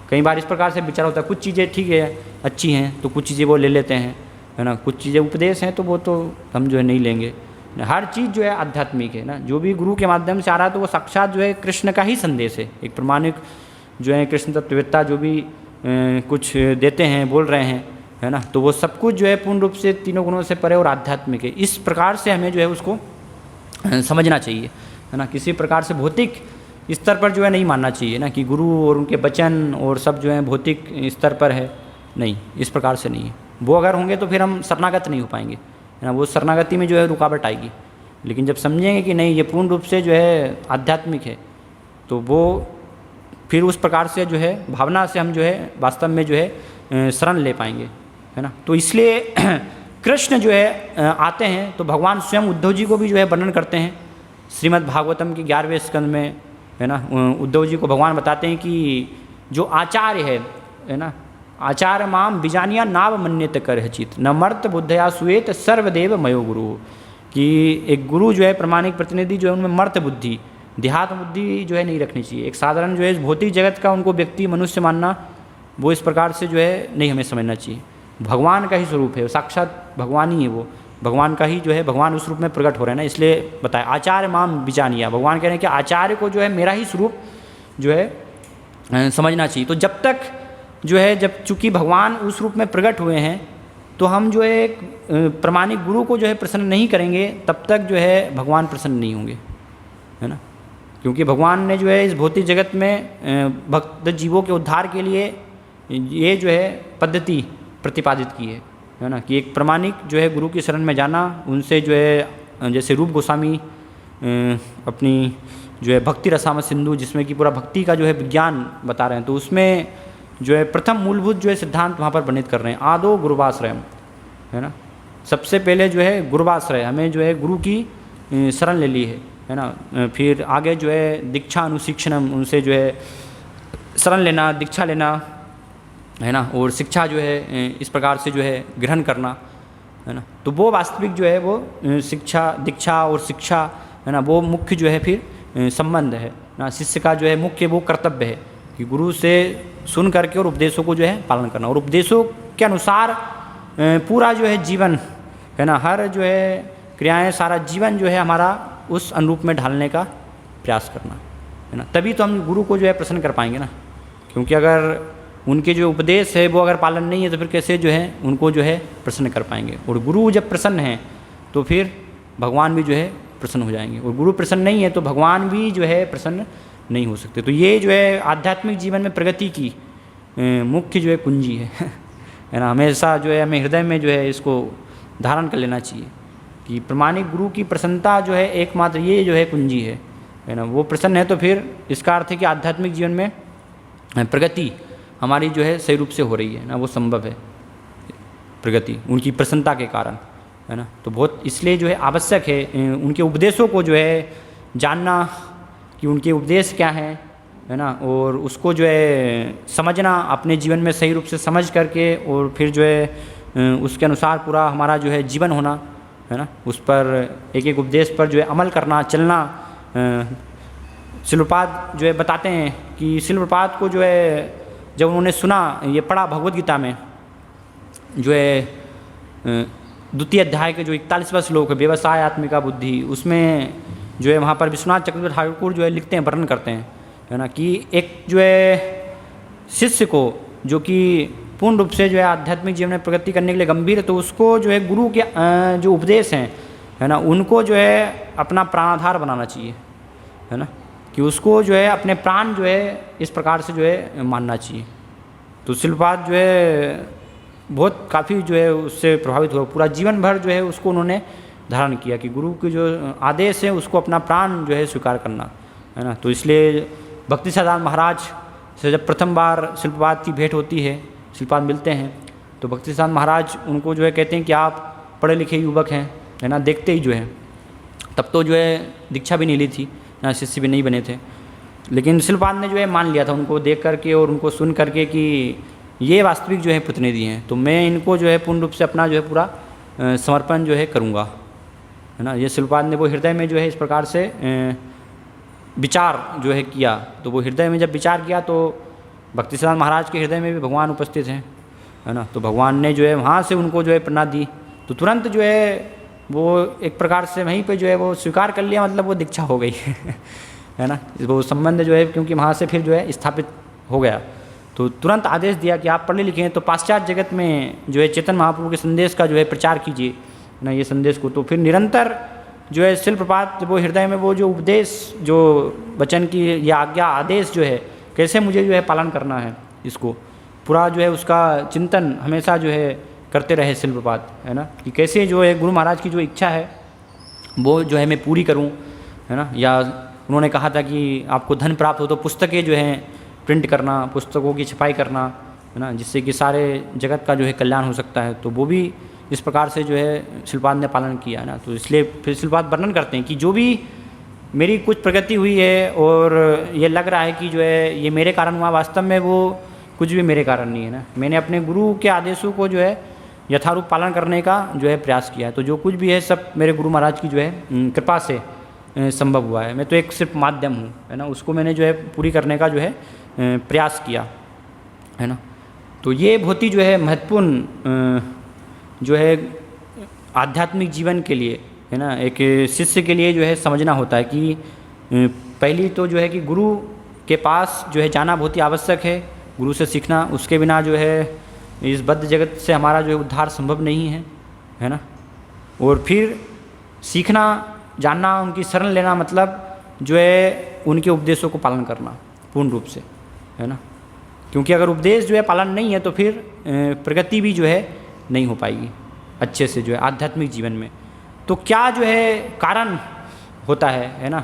कई बार इस प्रकार से विचार होता है, कुछ चीज़ें ठीक है अच्छी हैं तो कुछ चीज़ें वो ले लेते हैं, है ना, कुछ चीज़ें उपदेश हैं तो वो तो हम जो है नहीं लेंगे। हर चीज़ जो है आध्यात्मिक है ना, जो भी गुरु के माध्यम से आ रहा है तो वो साक्षात जो है कृष्ण का ही संदेश है। एक प्रमाणिक जो है कृष्ण तत्ववेत्ता जो भी कुछ देते हैं, बोल रहे हैं, है ना, तो वो सब कुछ जो है पूर्ण रूप से तीनों गुणों से परे और आध्यात्मिक है। इस प्रकार से हमें जो है उसको समझना चाहिए, है ना। किसी प्रकार से भौतिक स्तर पर जो है नहीं मानना चाहिए ना, कि गुरु और उनके वचन और सब जो है भौतिक स्तर पर है, नहीं, इस प्रकार से नहीं है। वो अगर होंगे तो फिर हम शरणागत नहीं हो पाएंगे, है ना, वो शरणागति में जो है रुकावट आएगी। लेकिन जब समझेंगे कि नहीं ये पूर्ण रूप से जो है आध्यात्मिक है, तो वो फिर उस प्रकार से जो है भावना से हम जो है वास्तव में जो है शरण ले पाएंगे, है ना। तो इसलिए कृष्ण जो है आते हैं तो भगवान स्वयं उद्धव जी को भी जो है वर्णन करते हैं श्रीमद् भागवतम के 11वें स्कंद में, है ना। उद्धव जी को भगवान बताते हैं कि जो आचार्य है ना, आचार्य माम बिजानिया नाव मन्यत कर चित न मर्त बुद्धया सुएत सर्वदेव मयो गुरु, कि एक गुरु जो है प्रमाणिक प्रतिनिधि जो है उनमें मर्त बुद्धि, देहात्म बुद्धि जो है नहीं रखनी चाहिए। एक साधारण जो है भौतिक जगत का उनको व्यक्ति मनुष्य मानना, वो इस प्रकार से जो है नहीं हमें समझना चाहिए। भगवान का ही स्वरूप है, साक्षात भगवान ही है, वो भगवान का ही जो है भगवान उस रूप में प्रकट हो रहे हैं ना। इसलिए बताया आचार्य माम बिजानिया, भगवान कह रहे हैं कि आचार्य को जो है मेरा ही स्वरूप जो है समझना चाहिए। तो जब तक जो है, जब चूँकि भगवान उस रूप में प्रकट हुए हैं तो हम जो है एक प्रमाणिक गुरु को जो है प्रसन्न नहीं करेंगे, तब तक जो है भगवान प्रसन्न नहीं होंगे, है ना। क्योंकि भगवान ने जो है इस भौतिक जगत में भक्त जीवों के उद्धार के लिए ये जो है पद्धति प्रतिपादित की है ना, कि एक प्रमाणिक जो है गुरु की शरण में जाना, उनसे जो है जैसे रूप गोस्वामी अपनी जो है भक्ति रसाम सिंधु, जिसमें कि पूरा भक्ति का जो है विज्ञान बता रहे हैं, तो उसमें जो है प्रथम मूलभूत जो है सिद्धांत वहाँ पर वर्णित कर रहे हैं, आदो गुरुवाश्रयम, है ना। सबसे पहले जो है गुरुवाश्रय, हमें जो है गुरु की शरण ले ली है ना। फिर आगे जो है दीक्षा अनुशिक्षणम, उनसे जो है शरण लेना, दीक्षा लेना है ना, और शिक्षा जो है इस प्रकार से जो है ग्रहण करना है ना। तो वो वास्तविक जो है वो शिक्षा, दीक्षा और शिक्षा है ना, वो मुख्य जो है फिर संबंध है ना। शिष्य का जो है मुख्य वो कर्तव्य है कि गुरु से सुन करके और उपदेशों को जो है पालन करना, और उपदेशों के अनुसार पूरा जो है जीवन है ना, हर जो है क्रियाएं, सारा जीवन जो है हमारा उस अनुरूप में ढालने का प्रयास करना है ना। तभी तो हम गुरु को जो है प्रसन्न कर पाएंगे ना, क्योंकि अगर उनके जो उपदेश है वो अगर पालन नहीं है तो फिर कैसे जो है उनको जो है प्रसन्न कर पाएंगे। और गुरु जब प्रसन्न हैं तो फिर भगवान भी जो है प्रसन्न हो जाएंगे, और गुरु प्रसन्न नहीं है तो भगवान भी जो है प्रसन्न नहीं हो सकते। तो ये जो है आध्यात्मिक जीवन में प्रगति की मुख्य जो है कुंजी है ना। हमेशा जो है हमें हृदय में जो है इसको धारण कर लेना चाहिए कि प्रमाणिक गुरु की प्रसन्नता जो है एकमात्र ये जो है कुंजी है ना। वो प्रसन्न है तो फिर इसका अर्थ है कि आध्यात्मिक जीवन में प्रगति हमारी जो है सही रूप से हो रही है ना, वो संभव है प्रगति उनकी प्रसन्नता के कारण है ना। तो बहुत इसलिए जो है आवश्यक है उनके उपदेशों को जो है जानना कि उनके उपदेश क्या हैं है ना, और उसको जो है समझना, अपने जीवन में सही रूप से समझ करके और फिर जो है उसके अनुसार पूरा हमारा जो है जीवन होना है ना, उस पर एक एक उपदेश पर जो है अमल करना, चलना। शिल प्रपाद जो है बताते हैं कि शिल प्रपाद को जो है जब उन्होंने सुना, ये पढ़ा भगवद गीता में जो है द्वितीय अध्याय के जो 41वां श्लोक है, व्यवसाय आत्मिका बुद्धि, उसमें जो है वहाँ पर विश्वनाथ चक्रवर्ती ठाकुर जो है लिखते हैं, वर्णन करते हैं है ना, कि एक जो है शिष्य को जो कि पूर्ण रूप से जो है आध्यात्मिक जीवन में प्रगति करने के लिए गंभीर है, तो उसको जो है गुरु के जो उपदेश हैं है ना, उनको जो है अपना प्राणाधार बनाना चाहिए है ना, कि उसको जो है अपने प्राण जो है इस प्रकार से जो है मानना चाहिए। तो शिल प्रपाद जो है बहुत काफ़ी जो है उससे प्रभावित हुआ, पूरा जीवन भर जो है उसको उन्होंने धारण किया कि गुरु के जो आदेश है उसको अपना प्राण जो है स्वीकार करना है ना। तो इसलिए भक्ति सिद्धांत महाराज से जब प्रथम बार शिल प्रपाद की भेंट होती है, शिल प्रपाद मिलते हैं, तो भक्ति सिद्धांत महाराज उनको जो है कहते हैं कि आप पढ़े लिखे युवक हैं है ना, देखते ही जो है, तब तो जो है दीक्षा भी नहीं ली थी ना, शिष्य भी नहीं बने थे, लेकिन शिल प्रपाद ने जो है मान लिया था उनको देख करके और उनको सुन करके कि ये वास्तविक जो है प्रतिनिधि हैं, तो मैं इनको जो है पूर्ण रूप से अपना जो है पूरा समर्पण जो है करूँगा है ना। ये शिल प्रपाद ने वो हृदय में जो है इस प्रकार से विचार जो है किया, तो वो हृदय में जब विचार किया तो भक्ति सिद्धांत महाराज के हृदय में भी भगवान उपस्थित हैं है ना। तो भगवान ने जो है वहाँ से उनको जो है प्रेरणा दी, तो तुरंत जो है वो एक प्रकार से वहीं पे जो है वो स्वीकार कर लिया, मतलब वो दीक्षा हो गई है ना। वो संबंध जो है क्योंकि वहाँ से फिर जो है स्थापित हो गया, तो तुरंत आदेश दिया कि आप पढ़े लिखे हैं तो पाश्चात्य जगत में जो है चेतन महाप्रभु के संदेश का जो है प्रचार कीजिए ना, ये संदेश को। तो फिर निरंतर जो है शिल प्रपाद वो हृदय में वो जो उपदेश, जो वचन की या आज्ञा, आदेश जो है कैसे मुझे जो है पालन करना है, इसको पूरा जो है उसका चिंतन हमेशा जो है करते रहे शिल प्रपाद है ना, कि कैसे जो है गुरु महाराज की जो इच्छा है वो जो है मैं पूरी करूं है ना। या उन्होंने कहा था कि आपको धन प्राप्त हो तो पुस्तकें जो हैं प्रिंट करना, पुस्तकों की छपाई करना है ना, जिससे कि सारे जगत का जो है कल्याण हो सकता है। तो वो भी इस प्रकार से जो है शिल प्रपाद ने पालन किया है ना। तो इसलिए फिर शिल प्रपाद वर्णन करते हैं कि जो भी मेरी कुछ प्रगति हुई है और ये लग रहा है कि जो है ये मेरे कारण हुआ, वास्तव में वो कुछ भी मेरे कारण नहीं है ना। मैंने अपने गुरु के आदेशों को जो है यथारूप पालन करने का जो है प्रयास किया है, तो जो कुछ भी है सब मेरे गुरु महाराज की जो है कृपा से संभव हुआ है। मैं तो एक सिर्फ माध्यम हूँ है ना, उसको मैंने जो है पूरी करने का जो है प्रयास किया है ना। तो ये बहुत ही जो है महत्वपूर्ण जो है आध्यात्मिक जीवन के लिए है ना, एक शिष्य के लिए जो है समझना होता है कि पहली तो जो है कि गुरु के पास जो है जाना बहुत ही आवश्यक है, गुरु से सीखना, उसके बिना जो है इस बद्ध जगत से हमारा जो है उद्धार संभव नहीं है ना। और फिर सीखना, जानना, उनकी शरण लेना, मतलब जो है उनके उपदेशों को पालन करना पूर्ण रूप से है ना, क्योंकि अगर उपदेश जो है पालन नहीं है तो फिर प्रगति भी जो है नहीं हो पाएगी अच्छे से जो है आध्यात्मिक जीवन में। तो क्या जो है कारण होता है ना,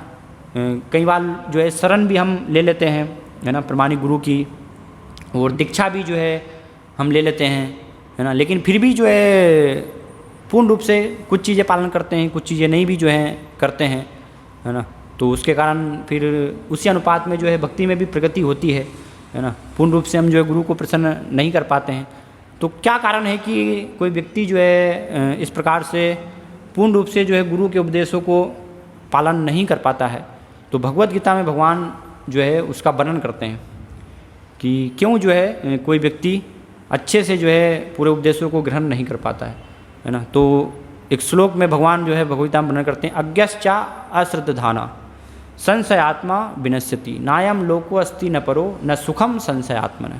कई बार जो है शरण भी हम ले लेते हैं है ना प्रमाणिक गुरु की, और दीक्षा भी जो है हम ले लेते हैं है ना, लेकिन फिर भी जो है पूर्ण रूप से कुछ चीज़ें पालन करते हैं, कुछ चीज़ें नहीं भी जो है करते हैं, है ना। तो उसके कारण फिर उसी अनुपात में जो है भक्ति में भी प्रगति होती है ना। पूर्ण रूप से हम जो है गुरु को प्रसन्न नहीं कर पाते हैं। तो क्या कारण है कि कोई व्यक्ति जो है इस प्रकार से पूर्ण रूप से जो है गुरु के उपदेशों को पालन नहीं कर पाता है? तो भगवत गीता में भगवान जो है उसका वर्णन करते हैं कि क्यों जो है कोई व्यक्ति अच्छे से जो है पूरे उपदेशों को ग्रहण नहीं कर पाता है ना। तो एक श्लोक में भगवान जो है भगवत गीता में वर्णन करते हैं, अज्ञश्चा अश्रद्धाना संशयात्मा विनश्यति नायम लोको अस्ति न परो न सुखम संशयात्मन।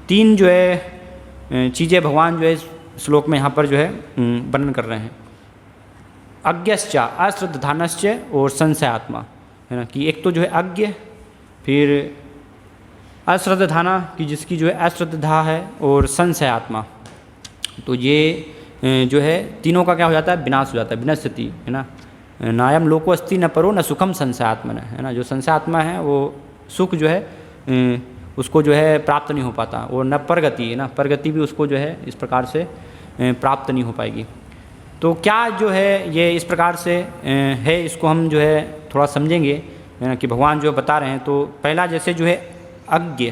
तीन जो है चीज़ें भगवान जो है इस श्लोक में यहाँ पर जो है वर्णन कर रहे हैं। अज्ञश्चा अश्रद्धानश्च और संशयात्मा, है ना, कि एक तो जो है अज्ञ, फिर अश्रद्धाना कि जिसकी जो है अश्रद्धा है, और संशयात्मा। तो ये जो है तीनों का क्या हो जाता है, विनाश हो जाता है, विनश्यति, है ना। नायम लोको अस्ति न परो न सुखम संशयात्मन, है ना। जो संशयात्मा है वो सुख जो है उसको जो है प्राप्त नहीं हो पाता, और न परगति, है ना, परगति भी उसको जो है इस प्रकार से प्राप्त नहीं हो पाएगी। तो क्या जो है ये इस प्रकार से है, इसको हम जो है थोड़ा समझेंगे, है ना, कि भगवान जो बता रहे हैं। तो पहला जैसे जो है अज्ञ,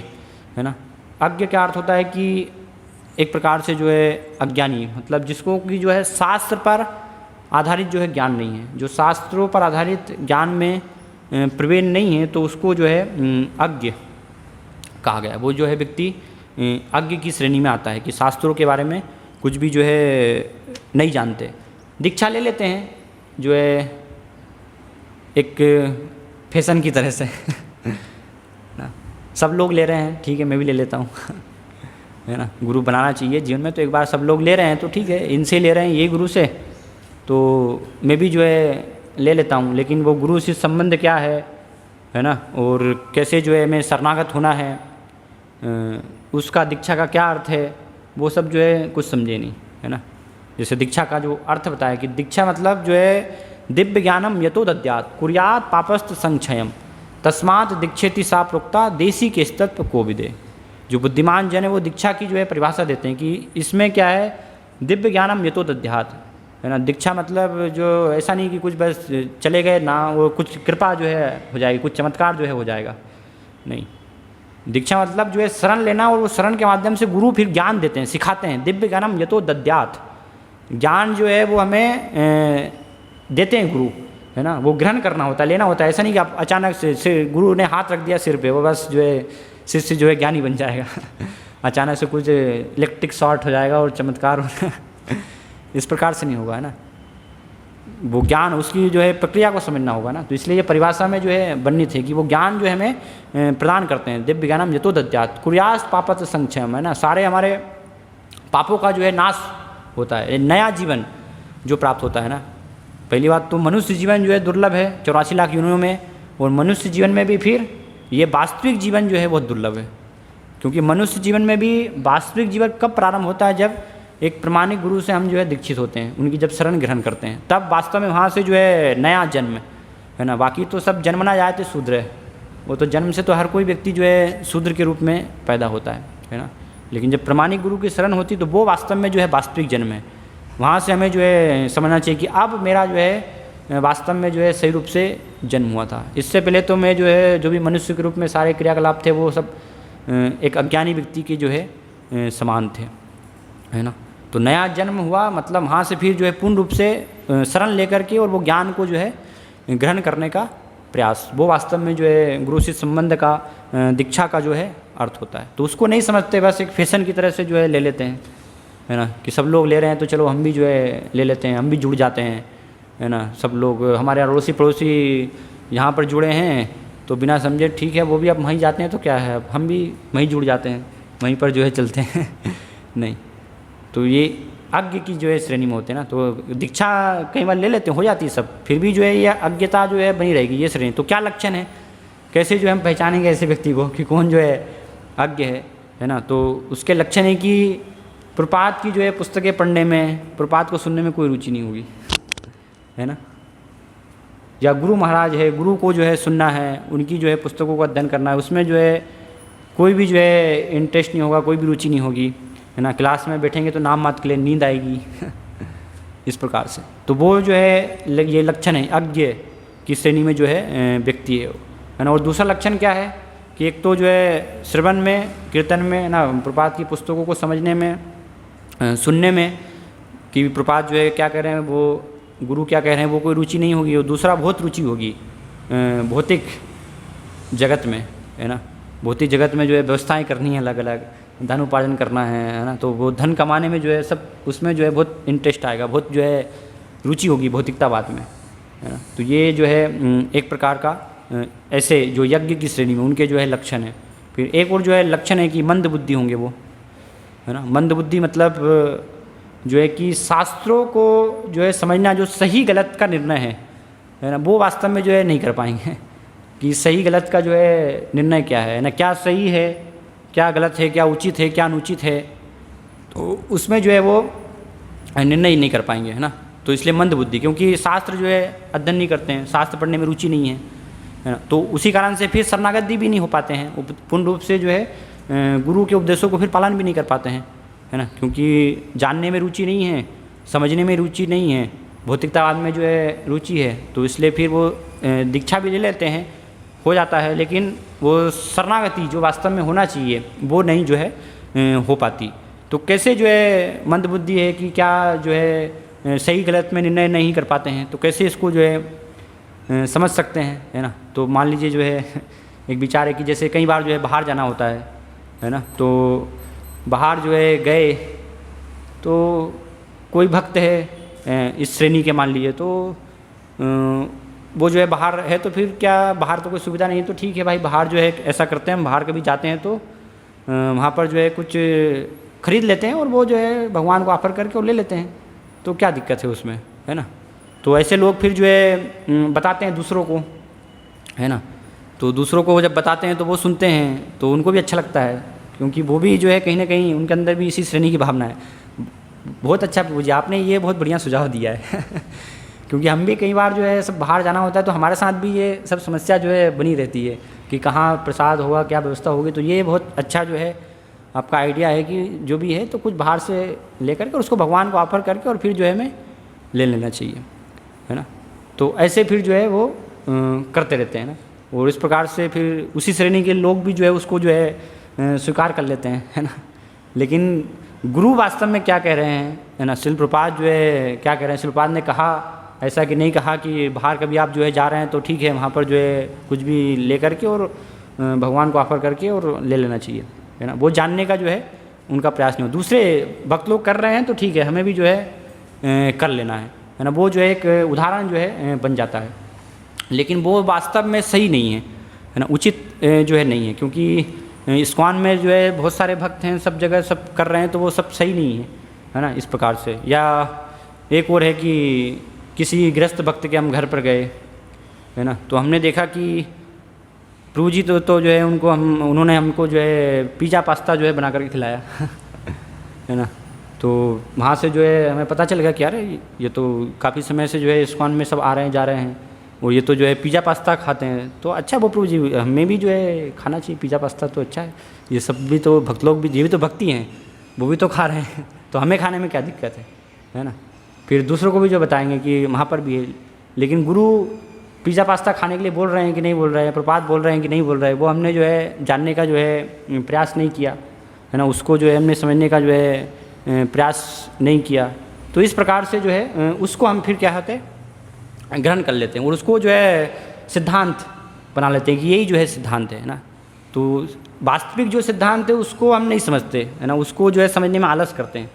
है ना, अज्ञ क्या अर्थ होता है कि एक प्रकार से जो है अज्ञानी, मतलब जिसको कि जो है शास्त्र पर आधारित जो है ज्ञान नहीं है, जो शास्त्रों पर आधारित ज्ञान में प्रवीण नहीं है, तो उसको जो है अज्ञ कहा गया। वो जो है व्यक्ति अज्ञ की श्रेणी में आता है कि शास्त्रों के बारे में कुछ भी जो है नहीं जानते। दीक्षा ले लेते हैं जो है एक फैशन की तरह से ना, सब लोग ले रहे हैं, ठीक है मैं भी ले लेता हूँ है ना। गुरु बनाना चाहिए जीवन में, तो एक बार सब लोग ले रहे हैं तो ठीक है, इनसे ले रहे हैं यही गुरु से, तो मैं भी जो है ले लेता हूँ। लेकिन वो गुरु से संबंध क्या है ना, और कैसे जो है मैं शरणागत होना है, उसका दीक्षा का क्या अर्थ है, वो सब जो है कुछ समझे नहीं, है ना। जैसे दीक्षा का जो अर्थ बताया कि दीक्षा मतलब जो है दिव्य ज्ञानम यतो दद्यात् कुर्यात् पापस्त संक्षयम तस्मात् दीक्षेति सा प्रोक्ता देसी के तत्व को विदे। जो बुद्धिमान जन है वो दीक्षा की जो है परिभाषा देते हैं कि इसमें क्या है, दिव्य ज्ञानम यतो दद्यात्, है ना। दीक्षा मतलब जो ऐसा नहीं कि कुछ बस चले गए ना, वो कुछ कृपा जो है हो जाएगी, कुछ चमत्कार जो है हो जाएगा, नहीं। दीक्षा मतलब जो है शरण लेना, और वो शरण के माध्यम से गुरु फिर ज्ञान देते हैं, सिखाते हैं। दिव्य ज्ञानम यतो दद्यात्, ज्ञान जो है वो हमें देते हैं गुरु, है ना। वो ग्रहण करना होता है, लेना होता है। ऐसा नहीं कि आप अचानक से गुरु ने हाथ रख दिया सिर पे, वो बस जो है शिष्य जो है ज्ञानी बन जाएगा अचानक से कुछ इलेक्ट्रिक शॉर्ट हो जाएगा और चमत्कार हो इस प्रकार से नहीं होगा, है ना। वो ज्ञान उसकी जो है प्रक्रिया को समझना होगा ना। तो इसलिए ये परिभाषा में जो है बननी थी कि वो ज्ञान जो है हमें प्रदान करते हैं। दिव्य ज्ञानम यतो दद्यात् कुर्यात् पापस्य संक्षयम, है ना। सारे हमारे पापों का जो है नाश होता है, नया जीवन जो प्राप्त होता है ना। पहली बात तो मनुष्य जीवन जो है दुर्लभ है 84 लाख योनियों में, और मनुष्य जीवन में भी फिर ये वास्तविक जीवन जो है बहुत दुर्लभ है। क्योंकि मनुष्य जीवन में भी वास्तविक जीवन कब प्रारंभ होता है, जब एक प्रमाणिक गुरु से हम जो है दीक्षित होते हैं, उनकी जब शरण ग्रहण करते हैं, तब वास्तव में वहाँ से जो है नया जन्म, है ना। बाकी तो सब जन्मना जाए तो शूद्र है, वो तो जन्म से तो हर कोई व्यक्ति जो है शूद्र के रूप में पैदा होता है ना। लेकिन जब प्रमाणिक गुरु की शरण होती तो वो वास्तव में जो है वास्तविक जन्म है। वहाँ से हमें जो है समझना चाहिए कि अब मेरा जो है वास्तव में जो है सही रूप से जन्म हुआ था। इससे पहले तो मैं जो है जो भी मनुष्य के रूप में सारे क्रियाकलाप थे वो सब एक अज्ञानी व्यक्ति के जो है समान थे, है ना। तो नया जन्म हुआ मतलब वहाँ से फिर जो है पूर्ण रूप से शरण लेकर के और वो ज्ञान को जो है ग्रहण करने का प्रयास, वो वास्तव में जो है गुरु से संबंध का दीक्षा का जो है अर्थ होता है। तो उसको नहीं समझते, बस एक फैशन की तरह से जो है ले लेते हैं, है ना, कि सब लोग ले रहे हैं तो चलो हम भी जो है ले लेते हैं, हम भी जुड़ जाते हैं, है ना। सब लोग हमारे अड़ोसी पड़ोसी यहाँ पर जुड़े हैं तो बिना समझे ठीक है वो भी अब वहीं जाते हैं तो क्या है, अब हम भी वहीं जुड़ जाते हैं, वहीं पर जो है चलते हैं नहीं। तो ये अज्ञ की जो है श्रेणी में होते हैं ना। तो दीक्षा कई बार ले लेते हैं, हो जाती है सब, फिर भी जो है ये अज्ञता जो है बनी रहेगी ये श्रेणी। तो क्या लक्षण है, कैसे जो हम पहचानेंगे ऐसे व्यक्ति को कि कौन जो है अज्ञ है ना। तो उसके लक्षण है कि प्रपात की जो है पुस्तकें पढ़ने में, प्रपात को सुनने में कोई रुचि नहीं होगी, है ना। या गुरु महाराज है, गुरु को जो है सुनना है, उनकी जो है पुस्तकों का अध्ययन करना है, उसमें जो है कोई भी जो है इंटरेस्ट नहीं होगा, कोई भी रुचि नहीं होगी, है ना। क्लास में बैठेंगे तो नाम मात्र के लिए नींद आएगी इस प्रकार से। तो वो जो है ये लक्षण है अज्ञ की श्रेणी में जो है व्यक्ति है ना। और दूसरा लक्षण क्या है कि एक तो जो है श्रवण में, कीर्तन में ना, प्रपात की पुस्तकों को समझने में, सुनने में कि प्रपात जो है क्या कह रहे हैं, वो गुरु क्या कह रहे हैं, वो कोई रुचि नहीं होगी। और दूसरा बहुत रुचि होगी भौतिक जगत में, है ना। भौतिक जगत में जो है व्यवस्थाएं करनी है अलग अलग, धन उपार्जन करना है ना। तो वो धन कमाने में जो है सब उसमें जो है बहुत इंटरेस्ट आएगा, बहुत जो है रुचि होगी भौतिकतावाद में, है ना। तो ये जो है एक प्रकार का ऐसे जो यज्ञ की श्रेणी में उनके जो है लक्षण है। फिर एक और जो है लक्षण है कि मंद बुद्धि होंगे वो, है ना। मंद बुद्धि मतलब जो है कि शास्त्रों को जो है समझना, जो सही गलत का निर्णय है ना, वो वास्तव में जो है नहीं कर पाएंगे कि सही गलत का जो है निर्णय क्या है ना, क्या सही है, क्या गलत है, क्या उचित है, क्या अनुचित है, तो उसमें जो है वो निर्णय ही नहीं कर पाएंगे, है ना। तो इसलिए मंद बुद्धि, क्योंकि शास्त्र जो है अध्ययन नहीं करते हैं, शास्त्र पढ़ने में रुचि नहीं है ना। तो उसी कारण से फिर शरणागति भी नहीं हो पाते हैं, पूर्ण रूप से जो है गुरु के उपदेशों को फिर पालन भी नहीं कर पाते हैं, है ना। क्योंकि जानने में रुचि नहीं है, समझने में रुचि नहीं है, भौतिकतावाद में जो है रुचि है, तो इसलिए फिर वो दीक्षा भी ले लेते हैं, हो जाता है, लेकिन वो शरणागति जो वास्तव में होना चाहिए वो नहीं जो है हो पाती। तो कैसे जो है मंद बुद्धि है कि क्या जो है सही गलत में निर्णय नहीं कर पाते हैं, तो कैसे इसको जो है समझ सकते हैं, है ना। तो मान लीजिए जो है एक विचार है कि जैसे कई बार जो है बाहर जाना होता है ना। तो बाहर जो है गए तो कोई भक्त है इस श्रेणी के मान लीजिए, तो वो जो है बाहर है, तो फिर क्या बाहर तो कोई सुविधा नहीं है, तो ठीक है भाई बाहर जो है ऐसा करते हैं, हम बाहर कभी जाते हैं तो वहाँ पर जो है कुछ खरीद लेते हैं और वो जो है भगवान को ऑफर करके और ले लेते हैं, तो क्या दिक्कत है उसमें, है ना। तो ऐसे लोग फिर जो है बताते हैं दूसरों को, है ना। तो दूसरों को जब बताते हैं तो वो सुनते हैं, तो उनको भी अच्छा लगता है, क्योंकि वो भी जो है कहीं ना कहीं उनके अंदर भी इसी श्रेणी की भावना है। बहुत अच्छा प्रभु जी, आपने ये बहुत बढ़िया सुझाव दिया है क्योंकि हम भी कई बार जो है सब बाहर जाना होता है, तो हमारे साथ भी ये सब समस्या जो है बनी रहती है कि कहाँ प्रसाद होगा, क्या व्यवस्था होगी। तो ये बहुत अच्छा जो है आपका आइडिया है कि जो भी है तो कुछ बाहर से लेकर के उसको भगवान को ऑफर करके और फिर जो है हमें ले लेना चाहिए, है ना। तो ऐसे फिर जो है वो करते रहते हैं ना, और इस प्रकार से फिर उसी श्रेणी के लोग भी जो है उसको जो है स्वीकार कर लेते हैं, है ना। लेकिन गुरु वास्तव में क्या कह रहे हैं, है ना। शिल प्रपात जो है क्या कह रहे हैं, शिल प्रपात ने कहा ऐसा कि नहीं कहा कि बाहर कभी आप जो है जा रहे हैं तो ठीक है वहाँ पर जो है कुछ भी ले करके और भगवान को ऑफर करके और ले लेना चाहिए, है ना। वो जानने का जो है उनका प्रयास नहीं हो। दूसरे भक्त लोग कर रहे हैं तो ठीक है, हमें भी जो है कर लेना है ना। वो जो है एक उदाहरण जो है बन जाता है, लेकिन वो वास्तव में सही नहीं है ना, उचित जो है नहीं है। क्योंकि इस्कॉन में जो है बहुत सारे भक्त हैं, सब जगह सब कर रहे हैं, तो वो सब सही नहीं है ना, इस प्रकार से। या एक और है कि किसी गृहस्थ भक्त के हम घर पर गए, है ना, तो हमने देखा कि प्रभु जी तो जो है उन्होंने हमको जो है पिज़्ज़ा पास्ता जो है बना करके खिलाया है ना। तो वहाँ से जो है हमें पता चल गया कि अरे ये तो काफ़ी समय से जो है इस्कॉन में सब आ रहे हैं जा रहे हैं, और ये तो जो है पिज़्ज़ा पास्ता खाते हैं, तो अच्छा वो प्रभु जी हमें भी जो है खाना चाहिए पिज़्ज़ा पास्ता, तो अच्छा है। ये सब भी तो भक्त लोग भी, ये भी तो भक्ति हैं, वो भी तो खा रहे हैं, तो हमें खाने में क्या दिक्कत है ना। फिर दूसरों को भी जो बताएंगे कि वहाँ पर भी है। लेकिन गुरु पिज़्ज़ा पास्ता खाने के लिए बोल रहे हैं कि नहीं बोल रहे हैं, प्रपात बोल रहे हैं कि नहीं बोल रहे हैं, वो हमने जो है जानने का जो है प्रयास नहीं किया, है ना। उसको जो है हमने समझने का जो है प्रयास नहीं किया। तो इस प्रकार से जो है उसको हम फिर क्या होते हैं ग्रहण कर लेते हैं और उसको जो है सिद्धांत बना लेते हैं कि यही जो है सिद्धांत है ना। तो वास्तविक जो सिद्धांत है उसको हम नहीं समझते, है ना, उसको जो है समझने में आलस करते हैं।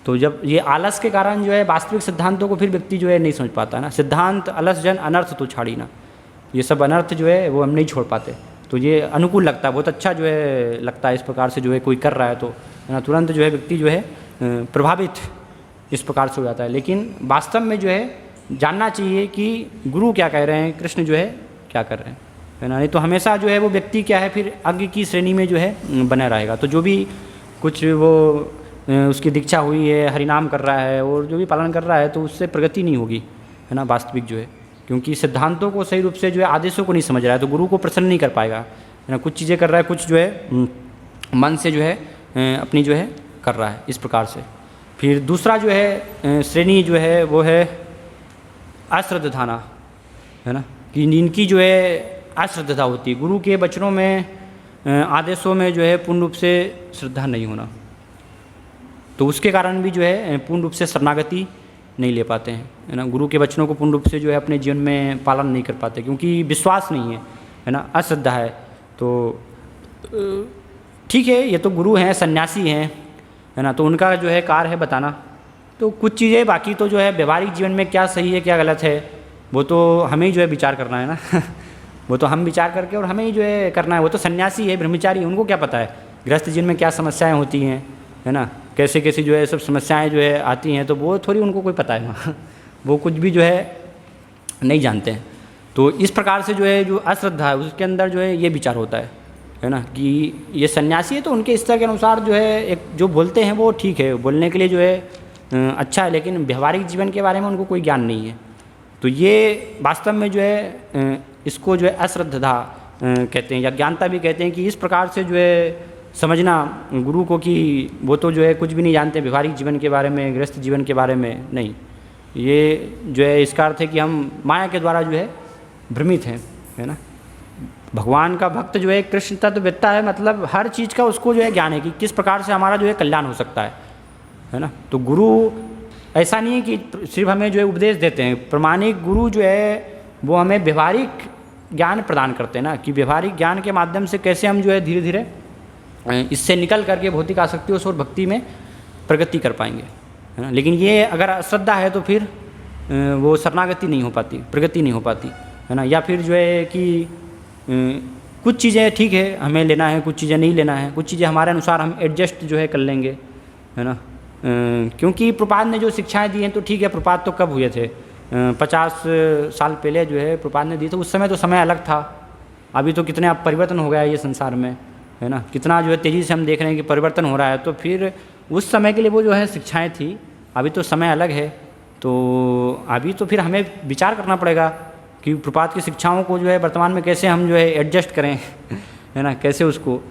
तो जब ये आलस के कारण जो है वास्तविक सिद्धांतों को फिर व्यक्ति जो है नहीं समझ पाता है ना। सिद्धांत अलस जन अनर्थ तो छाड़ी ना, ये सब अनर्थ जो है वो हम नहीं छोड़ पाते। तो ये अनुकूल लगता है, बहुत अच्छा जो है लगता है इस प्रकार से जो है कोई कर रहा है तो, है ना, तुरंत जो है व्यक्ति जो है प्रभावित इस प्रकार से हो जाता है। लेकिन वास्तव में जो है जानना चाहिए कि गुरु क्या कह रहे हैं, कृष्ण जो है क्या कर रहे हैं, है ना। नहीं तो हमेशा जो है वो व्यक्ति क्या है फिर अज्ञ की श्रेणी में जो है बना रहेगा। तो जो भी कुछ वो उसकी दीक्षा हुई है, हरिनाम कर रहा है और जो भी पालन कर रहा है, तो उससे प्रगति नहीं होगी, है ना, वास्तविक जो है। क्योंकि सिद्धांतों को सही रूप से जो है आदेशों को नहीं समझ रहा है, तो गुरु को प्रसन्न नहीं कर पाएगा, है ना। कुछ चीज़ें कर रहा है, कुछ जो है मन से जो है अपनी जो है कर रहा है इस प्रकार से। फिर दूसरा जो है श्रेणी जो है वो है अश्रद्धाना, है ना, कि जिनकी जो है अश्रद्धा होती है, गुरु के वचनों में आदेशों में जो है पूर्ण रूप से श्रद्धा नहीं होना, तो उसके कारण भी जो है पूर्ण रूप से शरणागति नहीं ले पाते हैं, है ना, गुरु के वचनों को पूर्ण रूप से जो है अपने जीवन में पालन नहीं कर पाते, क्योंकि विश्वास नहीं है ना, अश्रद्धा है। तो ठीक है, ये तो गुरु हैं, सन्यासी हैं, है ना, तो उनका जो है कार्य है बताना। तो कुछ चीज़ें बाकी तो जो है व्यवहारिक जीवन में क्या सही है क्या गलत है वो तो हमें ही जो है विचार करना है ना वो तो हम विचार करके और हमें ही जो है करना है। वो तो सन्यासी है, ब्रह्मचारी, उनको क्या पता है गृहस्थ जीवन में क्या समस्याएं होती हैं, है ना, कैसे कैसी जो है सब समस्याएं जो है आती हैं, तो वो थोड़ी उनको कोई पता है वहाँ वो कुछ भी जो है नहीं जानते हैं। तो इस प्रकार से जो है जो अश्रद्धा है उसके अंदर जो है ये विचार होता है ना, कि ये सन्यासी है तो उनके स्तर के अनुसार जो है एक जो बोलते हैं वो ठीक है, बोलने के लिए जो है अच्छा है, लेकिन व्यवहारिक जीवन के बारे में उनको कोई ज्ञान नहीं है। तो ये वास्तव में जो है इसको जो है अश्रद्धा कहते हैं या ज्ञानता भी कहते हैं, कि इस प्रकार से जो है समझना गुरु को कि वो तो जो है कुछ भी नहीं जानते व्यवहारिक जीवन के बारे में, गृहस्थ जीवन के बारे में नहीं। ये जो है इसका अर्थ है कि हम माया के द्वारा जो है भ्रमित हैं, है ना। भगवान का भक्त जो है कृष्ण तत्ववेत्ता है, मतलब हर चीज़ का उसको जो है ज्ञान है कि किस प्रकार से हमारा जो है कल्याण हो सकता है ना। तो गुरु ऐसा नहीं है कि सिर्फ हमें जो है उपदेश देते हैं, प्रमाणिक गुरु जो है वो हमें व्यवहारिक ज्ञान प्रदान करते हैं ना, कि व्यवहारिक ज्ञान के माध्यम से कैसे हम जो है धीरे धीरे इससे निकल करके भौतिक आसक्तियों से और भक्ति में प्रगति कर पाएंगे, है ना। लेकिन ये अगर अश्रद्धा है तो फिर वो शरणागति नहीं हो पाती, प्रगति नहीं हो पाती, है ना। या फिर जो है कि कुछ चीज़ें ठीक है हमें लेना है, कुछ चीज़ें नहीं लेना है, कुछ चीज़ें हमारे अनुसार हम एडजस्ट जो है कर लेंगे, है ना। क्योंकि प्रपात ने जो शिक्षाएं दी हैं तो ठीक है, प्रपात तो कब हुए थे 50 साल पहले जो है प्रपात ने दी, तो उस समय तो समय अलग था। अभी तो कितने अब परिवर्तन हो गया है ये संसार में, है ना, कितना जो है तेज़ी से हम देख रहे हैं कि परिवर्तन हो रहा है। तो फिर उस समय के लिए वो जो है शिक्षाएँ थी, अभी तो समय अलग है। तो अभी तो फिर हमें विचार करना पड़ेगा कि प्रपात की शिक्षाओं को जो है वर्तमान में कैसे हम जो है एडजस्ट करें है ना, कैसे उसको।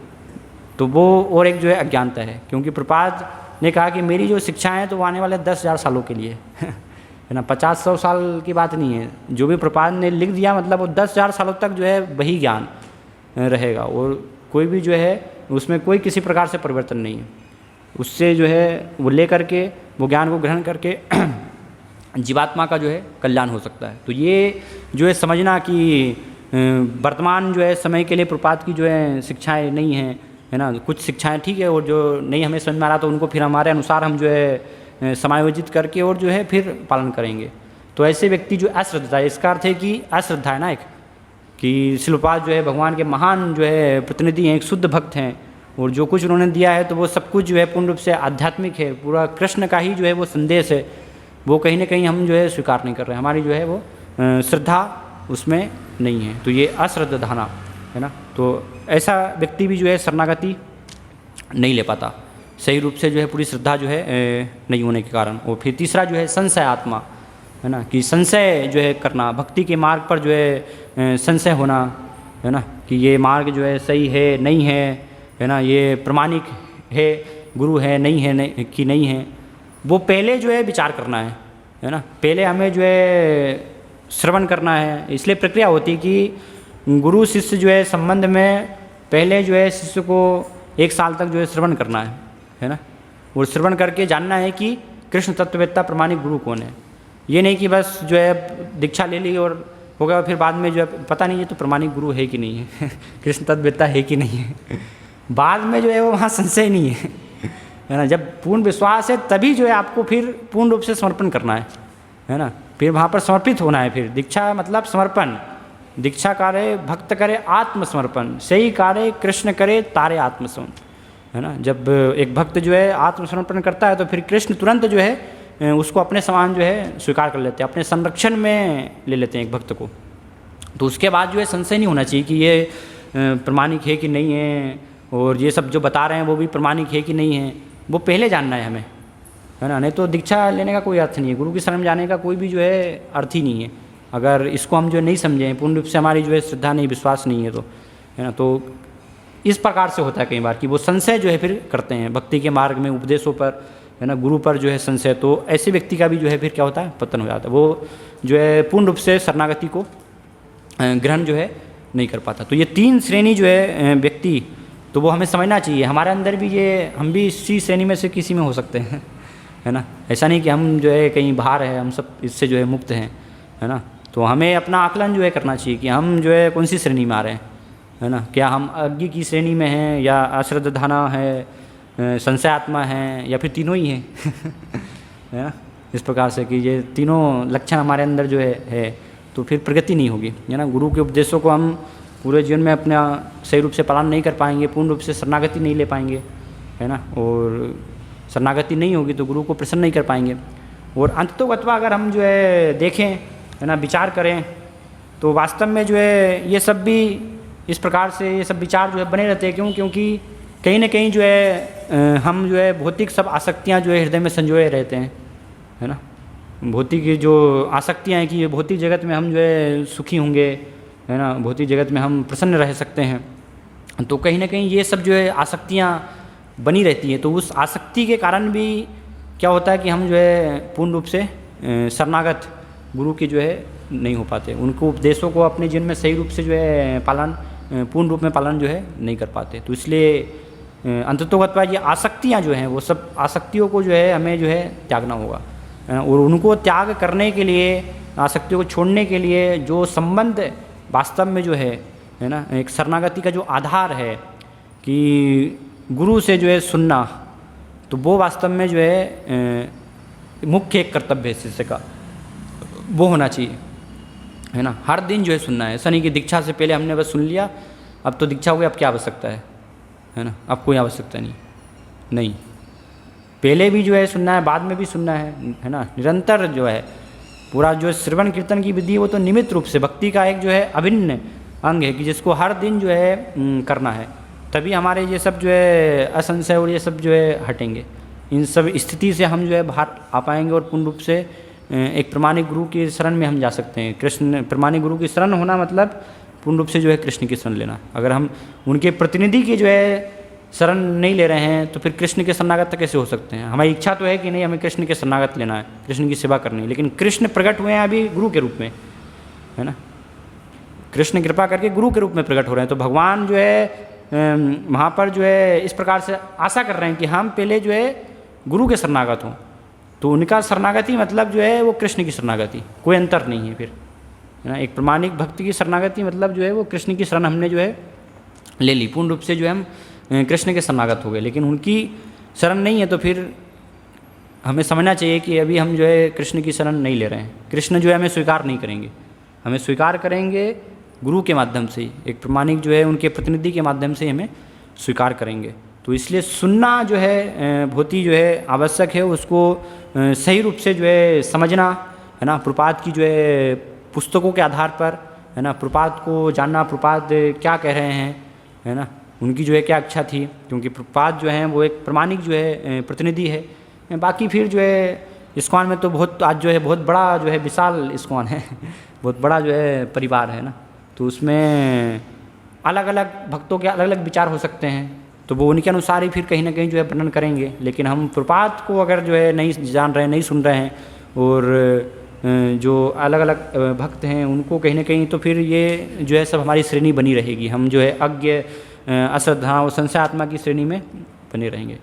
तो वो और एक जो है अज्ञानता है, क्योंकि प्रपात ने कहा कि मेरी जो शिक्षाएं हैं तो वो आने वाले 10,000 सालों के लिए है ना, 50-100 साल की बात नहीं है। जो भी प्रपात ने लिख दिया मतलब वो 10,000 सालों तक जो है वही ज्ञान रहेगा, और कोई भी जो है उसमें कोई किसी प्रकार से परिवर्तन नहीं है। उससे जो है वो ले करके वो ज्ञान को ग्रहण करके जीवात्मा का जो है कल्याण हो सकता है। तो ये जो है समझना कि वर्तमान जो है समय के लिए प्रपात की जो है शिक्षाएं नहीं हैं, है ना, कुछ शिक्षाएं ठीक है, और जो नहीं हमें समझ में आ रहा तो उनको फिर हमारे अनुसार हम जो है समायोजित करके और जो है फिर पालन करेंगे। तो ऐसे व्यक्ति जो अश्रद्धा है, इसका अर्थ है कि अश्रद्धा है ना एक, कि शिलपाद जो है भगवान के महान जो है प्रतिनिधि हैं, एक शुद्ध भक्त हैं, और जो कुछ उन्होंने दिया है तो वो सब कुछ जो है पूर्ण रूप से आध्यात्मिक है, पूरा कृष्ण का ही जो है वो संदेश है, वो कहीं ना कहीं हम जो है स्वीकार नहीं कर रहे हैं, हमारी जो है वो श्रद्धा उसमें नहीं है। तो ये अश्रद्धाना है ना। तो ऐसा व्यक्ति भी जो है शरणागति नहीं ले पाता सही रूप से, जो है पूरी श्रद्धा जो है नहीं होने के कारण। और फिर तीसरा जो है संशय आत्मा, है ना, कि संशय जो है करना, भक्ति के मार्ग पर जो है संशय होना, है ना, कि ये मार्ग जो है सही है नहीं है ना, ये प्रमाणिक है, गुरु है नहीं है नहीं, कि नहीं है, वो पहले जो है विचार करना है ना। पहले हमें जो है श्रवण करना है। इसलिए प्रक्रिया होती है कि गुरु शिष्य जो है संबंध में पहले जो है शिष्य को 1 साल तक जो है श्रवण करना है ना, और श्रवण करके जानना है कि कृष्ण तत्ववेत्ता प्रमाणिक गुरु कौन है। ये नहीं कि बस जो है दीक्षा ले ली और हो गया, फिर बाद में जो है पता नहीं है तो प्रमाणिक गुरु है कि नहीं है कृष्ण तत्ववेत्ता है कि नहीं है बाद में जो है वो वहाँ संशय नहीं है ना। जब पूर्ण विश्वास है तभी जो है आपको फिर पूर्ण रूप से समर्पण करना है ना, फिर वहाँ पर समर्पित होना है। फिर दीक्षा मतलब समर्पण, दीक्षा करे भक्त करे आत्मसमर्पण, सही कार्य कृष्ण करे तारे आत्मसमर्पण, है ना। जब एक भक्त जो है आत्मसमर्पण करता है तो फिर कृष्ण तुरंत जो है उसको अपने समान जो है स्वीकार कर लेते हैं, अपने संरक्षण में ले लेते हैं एक भक्त को। तो उसके बाद जो है संशय नहीं होना चाहिए कि ये प्रमाणिक है कि नहीं है, और ये सब जो बता रहे हैं वो भी प्रमाणिक है कि नहीं है, वो पहले जानना है हमें, है ना। नहीं तो दीक्षा लेने का कोई अर्थ नहीं है, गुरु की शरण जाने का कोई भी जो है अर्थ ही नहीं है, अगर इसको हम जो नहीं समझें, पूर्ण रूप से हमारी जो है श्रद्धा नहीं, विश्वास नहीं है तो, है ना। तो इस प्रकार से होता है कई बार कि वो संशय जो है फिर करते हैं भक्ति के मार्ग में, उपदेशों पर, है ना, गुरु पर जो है संशय, तो ऐसे व्यक्ति का भी जो है फिर क्या होता है, पतन हो जाता है। वो जो है पूर्ण रूप से शरणागति को ग्रहण जो है नहीं कर पाता। तो ये 3 श्रेणी जो है व्यक्ति, तो वो हमें समझना चाहिए। हमारे अंदर भी ये, हम भी इसी श्रेणी में से किसी में हो सकते हैं, है ना। ऐसा नहीं कि हम जो है कहीं बाहर है, हम सब इससे जो है मुक्त हैं, है ना। तो हमें अपना आकलन जो है करना चाहिए कि हम जो है कौन सी श्रेणी में आ रहे हैं, है ना। क्या हम अज्ञ की श्रेणी में हैं, या अश्रद्धाना है, संशयात्मा है, या फिर तीनों ही हैं है ना। इस प्रकार से कि ये तीनों लक्षण हमारे अंदर जो है तो फिर प्रगति नहीं होगी, है ना। गुरु के उपदेशों को हम पूरे जीवन में अपना सही रूप से पालन नहीं कर पाएंगे, पूर्ण रूप से शरणागति नहीं ले पाएंगे, है ना। और शरणागति नहीं होगी तो गुरु को प्रसन्न नहीं कर पाएंगे। और अंततोगत्वा अगर हम जो है देखें, है ना, विचार करें, तो वास्तव में जो है ये सब भी इस प्रकार से ये सब विचार जो है बने रहते हैं। क्यों? क्योंकि कहीं ना कहीं जो है हम जो है भौतिक सब आसक्तियाँ जो है हृदय में संजोए रहते हैं, है ना। भौतिक की जो आसक्तियाँ हैं कि ये भौतिक जगत में हम जो है सुखी होंगे, है ना, भौतिक जगत में हम प्रसन्न रह सकते हैं, तो कहीं ना कहीं ये सब जो है आसक्तियाँ बनी रहती हैं। तो उस आसक्ति के कारण भी क्या होता है कि हम जो है पूर्ण रूप से शरणागत गुरु के जो है नहीं हो पाते, उनको उपदेशों को अपने जीवन में सही रूप से जो है पालन, पूर्ण रूप में पालन जो है नहीं कर पाते। तो इसलिए अंततोगत्वा ये आसक्तियाँ जो हैं वो सब आसक्तियों को जो है हमें जो है त्यागना होगा, और उनको त्याग करने के लिए, आसक्तियों को छोड़ने के लिए जो संबंध वास्तव में जो है ना, एक शरणागति का जो आधार है कि गुरु से जो है सुनना, तो वो वास्तव में जो है मुख्य एक कर्तव्य है शिष्य का, वो होना चाहिए, है ना। हर दिन जो है सुनना है। ऐसा नहीं कि दीक्षा से पहले हमने बस सुन लिया, अब तो दीक्षा हो गई, अब क्या आवश्यकता है ना, अब कोई आवश्यकता नहीं। पहले भी जो है सुनना है, बाद में भी सुनना है ना। निरंतर जो है पूरा जो श्रवण कीर्तन की विधि है वो तो निमित्त रूप से भक्ति का एक जो है अभिन्न अंग है कि जिसको हर दिन जो है करना है, तभी हमारे ये सब जो है असंशय और ये सब जो है हटेंगे। इन सब स्थिति से हम जो है बाहर आ पाएंगे और पूर्ण रूप से एक प्रमाणिक गुरु की शरण में हम जा सकते हैं। कृष्ण प्रमाणिक गुरु की शरण होना मतलब पूर्ण रूप से जो है कृष्ण की शरण लेना। अगर हम उनके प्रतिनिधि की जो है शरण नहीं ले रहे हैं तो फिर कृष्ण के शरणागत कैसे हो सकते हैं। हमारी इच्छा तो है कि नहीं हमें कृष्ण के शरणागत लेना है, कृष्ण की सेवा करनी है, लेकिन कृष्ण प्रकट हुए हैं अभी गुरु के रूप में, है ना। कृष्ण कृपा करके गुरु के रूप में प्रकट हो रहे हैं। तो भगवान जो है वहाँ पर जो है इस प्रकार से आशा कर रहे हैं कि हम पहले जो है गुरु के शरणागत हों। तो उनका शरणागति मतलब जो है वो कृष्ण की शरणागति, कोई अंतर नहीं है फिर, है ना। एक प्रमाणिक भक्ति की शरणागति मतलब जो है वो कृष्ण की शरण हमने जो है ले ली, पूर्ण रूप से जो है हम कृष्ण के शरणागत हो गए। लेकिन उनकी शरण नहीं है तो फिर हमें समझना चाहिए कि अभी हम जो है कृष्ण की शरण नहीं ले रहे हैं। कृष्ण जो है हमें स्वीकार नहीं करेंगे, हमें स्वीकार करेंगे गुरु के माध्यम से ही, एक प्रमाणिक जो है उनके प्रतिनिधि के माध्यम से हमें स्वीकार करेंगे। तो इसलिए सुनना जो है बहुत ही जो है आवश्यक है, उसको सही रूप से जो है समझना, है ना। प्रपात की जो है पुस्तकों के आधार पर, है ना, प्रपात को जानना, प्रपात क्या कह रहे हैं, है ना, उनकी जो है क्या इच्छा थी, क्योंकि प्रपात जो है वो एक प्रमाणिक जो है प्रतिनिधि है। बाकी फिर जो है इस्कॉन में तो बहुत आज जो है बहुत बड़ा जो है विशाल इस्कॉन है बहुत बड़ा जो है परिवार है ना। तो उसमें अलग अलग भक्तों के अलग अलग विचार हो सकते हैं, तो वो उनके अनुसार ही फिर कहीं ना कहीं जो है वर्णन करेंगे। लेकिन हम प्रपात को अगर जो है नहीं जान रहे हैं, नहीं सुन रहे हैं, और जो अलग अलग भक्त हैं उनको कहीं ना कहीं, तो फिर ये जो है सब हमारी श्रेणी बनी रहेगी। हम जो है अज्ञ, अश्रद्धा और संशय आत्मा की श्रेणी में बने रहेंगे,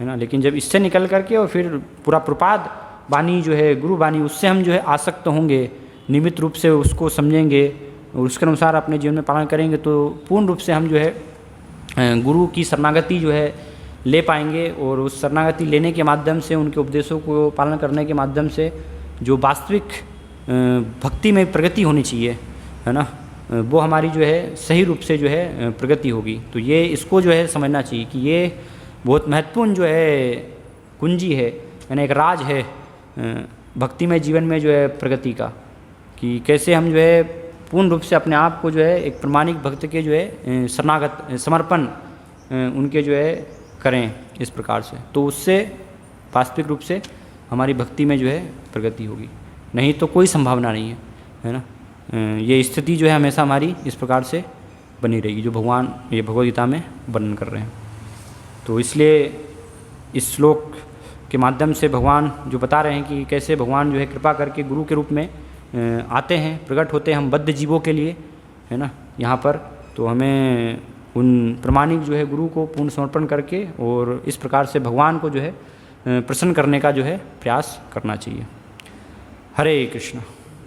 है ना। लेकिन जब इससे निकल करके और फिर पूरा प्रपात वाणी जो है गुरु वाणी, उससे हम जो है आसक्त होंगे, नियमित रूप से उसको समझेंगे और उसके अनुसार अपने जीवन में पालन करेंगे, तो पूर्ण रूप से हम जो है गुरु की शरणागति जो है ले पाएंगे। और उस शरणागति लेने के माध्यम से, उनके उपदेशों को पालन करने के माध्यम से जो वास्तविक भक्ति में प्रगति होनी चाहिए, है ना, वो हमारी जो है सही रूप से जो है प्रगति होगी। तो ये इसको जो है समझना चाहिए कि ये बहुत महत्वपूर्ण जो है कुंजी है, यानी एक राज है भक्ति में जीवन में जो है प्रगति का, कि कैसे हम जो है पूर्ण रूप से अपने आप को जो है एक प्रमाणिक भक्त के जो है शरणागत समर्पण उनके जो है करें इस प्रकार से। तो उससे वास्तविक रूप से हमारी भक्ति में जो है प्रगति होगी, नहीं तो कोई संभावना नहीं है ना। ये स्थिति जो है हमेशा हमारी इस प्रकार से बनी रहेगी जो भगवान ये भगवद गीता में वर्णन कर रहे हैं। तो इसलिए इस श्लोक के माध्यम से भगवान जो बता रहे हैं कि कैसे भगवान जो है कृपा करके गुरु के रूप में आते हैं, प्रकट होते हैं हम बद्ध जीवों के लिए, है ना, यहाँ पर। तो हमें उन प्रमाणिक जो है गुरु को पूर्ण समर्पण करके और इस प्रकार से भगवान को जो है प्रसन्न करने का जो है प्रयास करना चाहिए। हरे कृष्ण।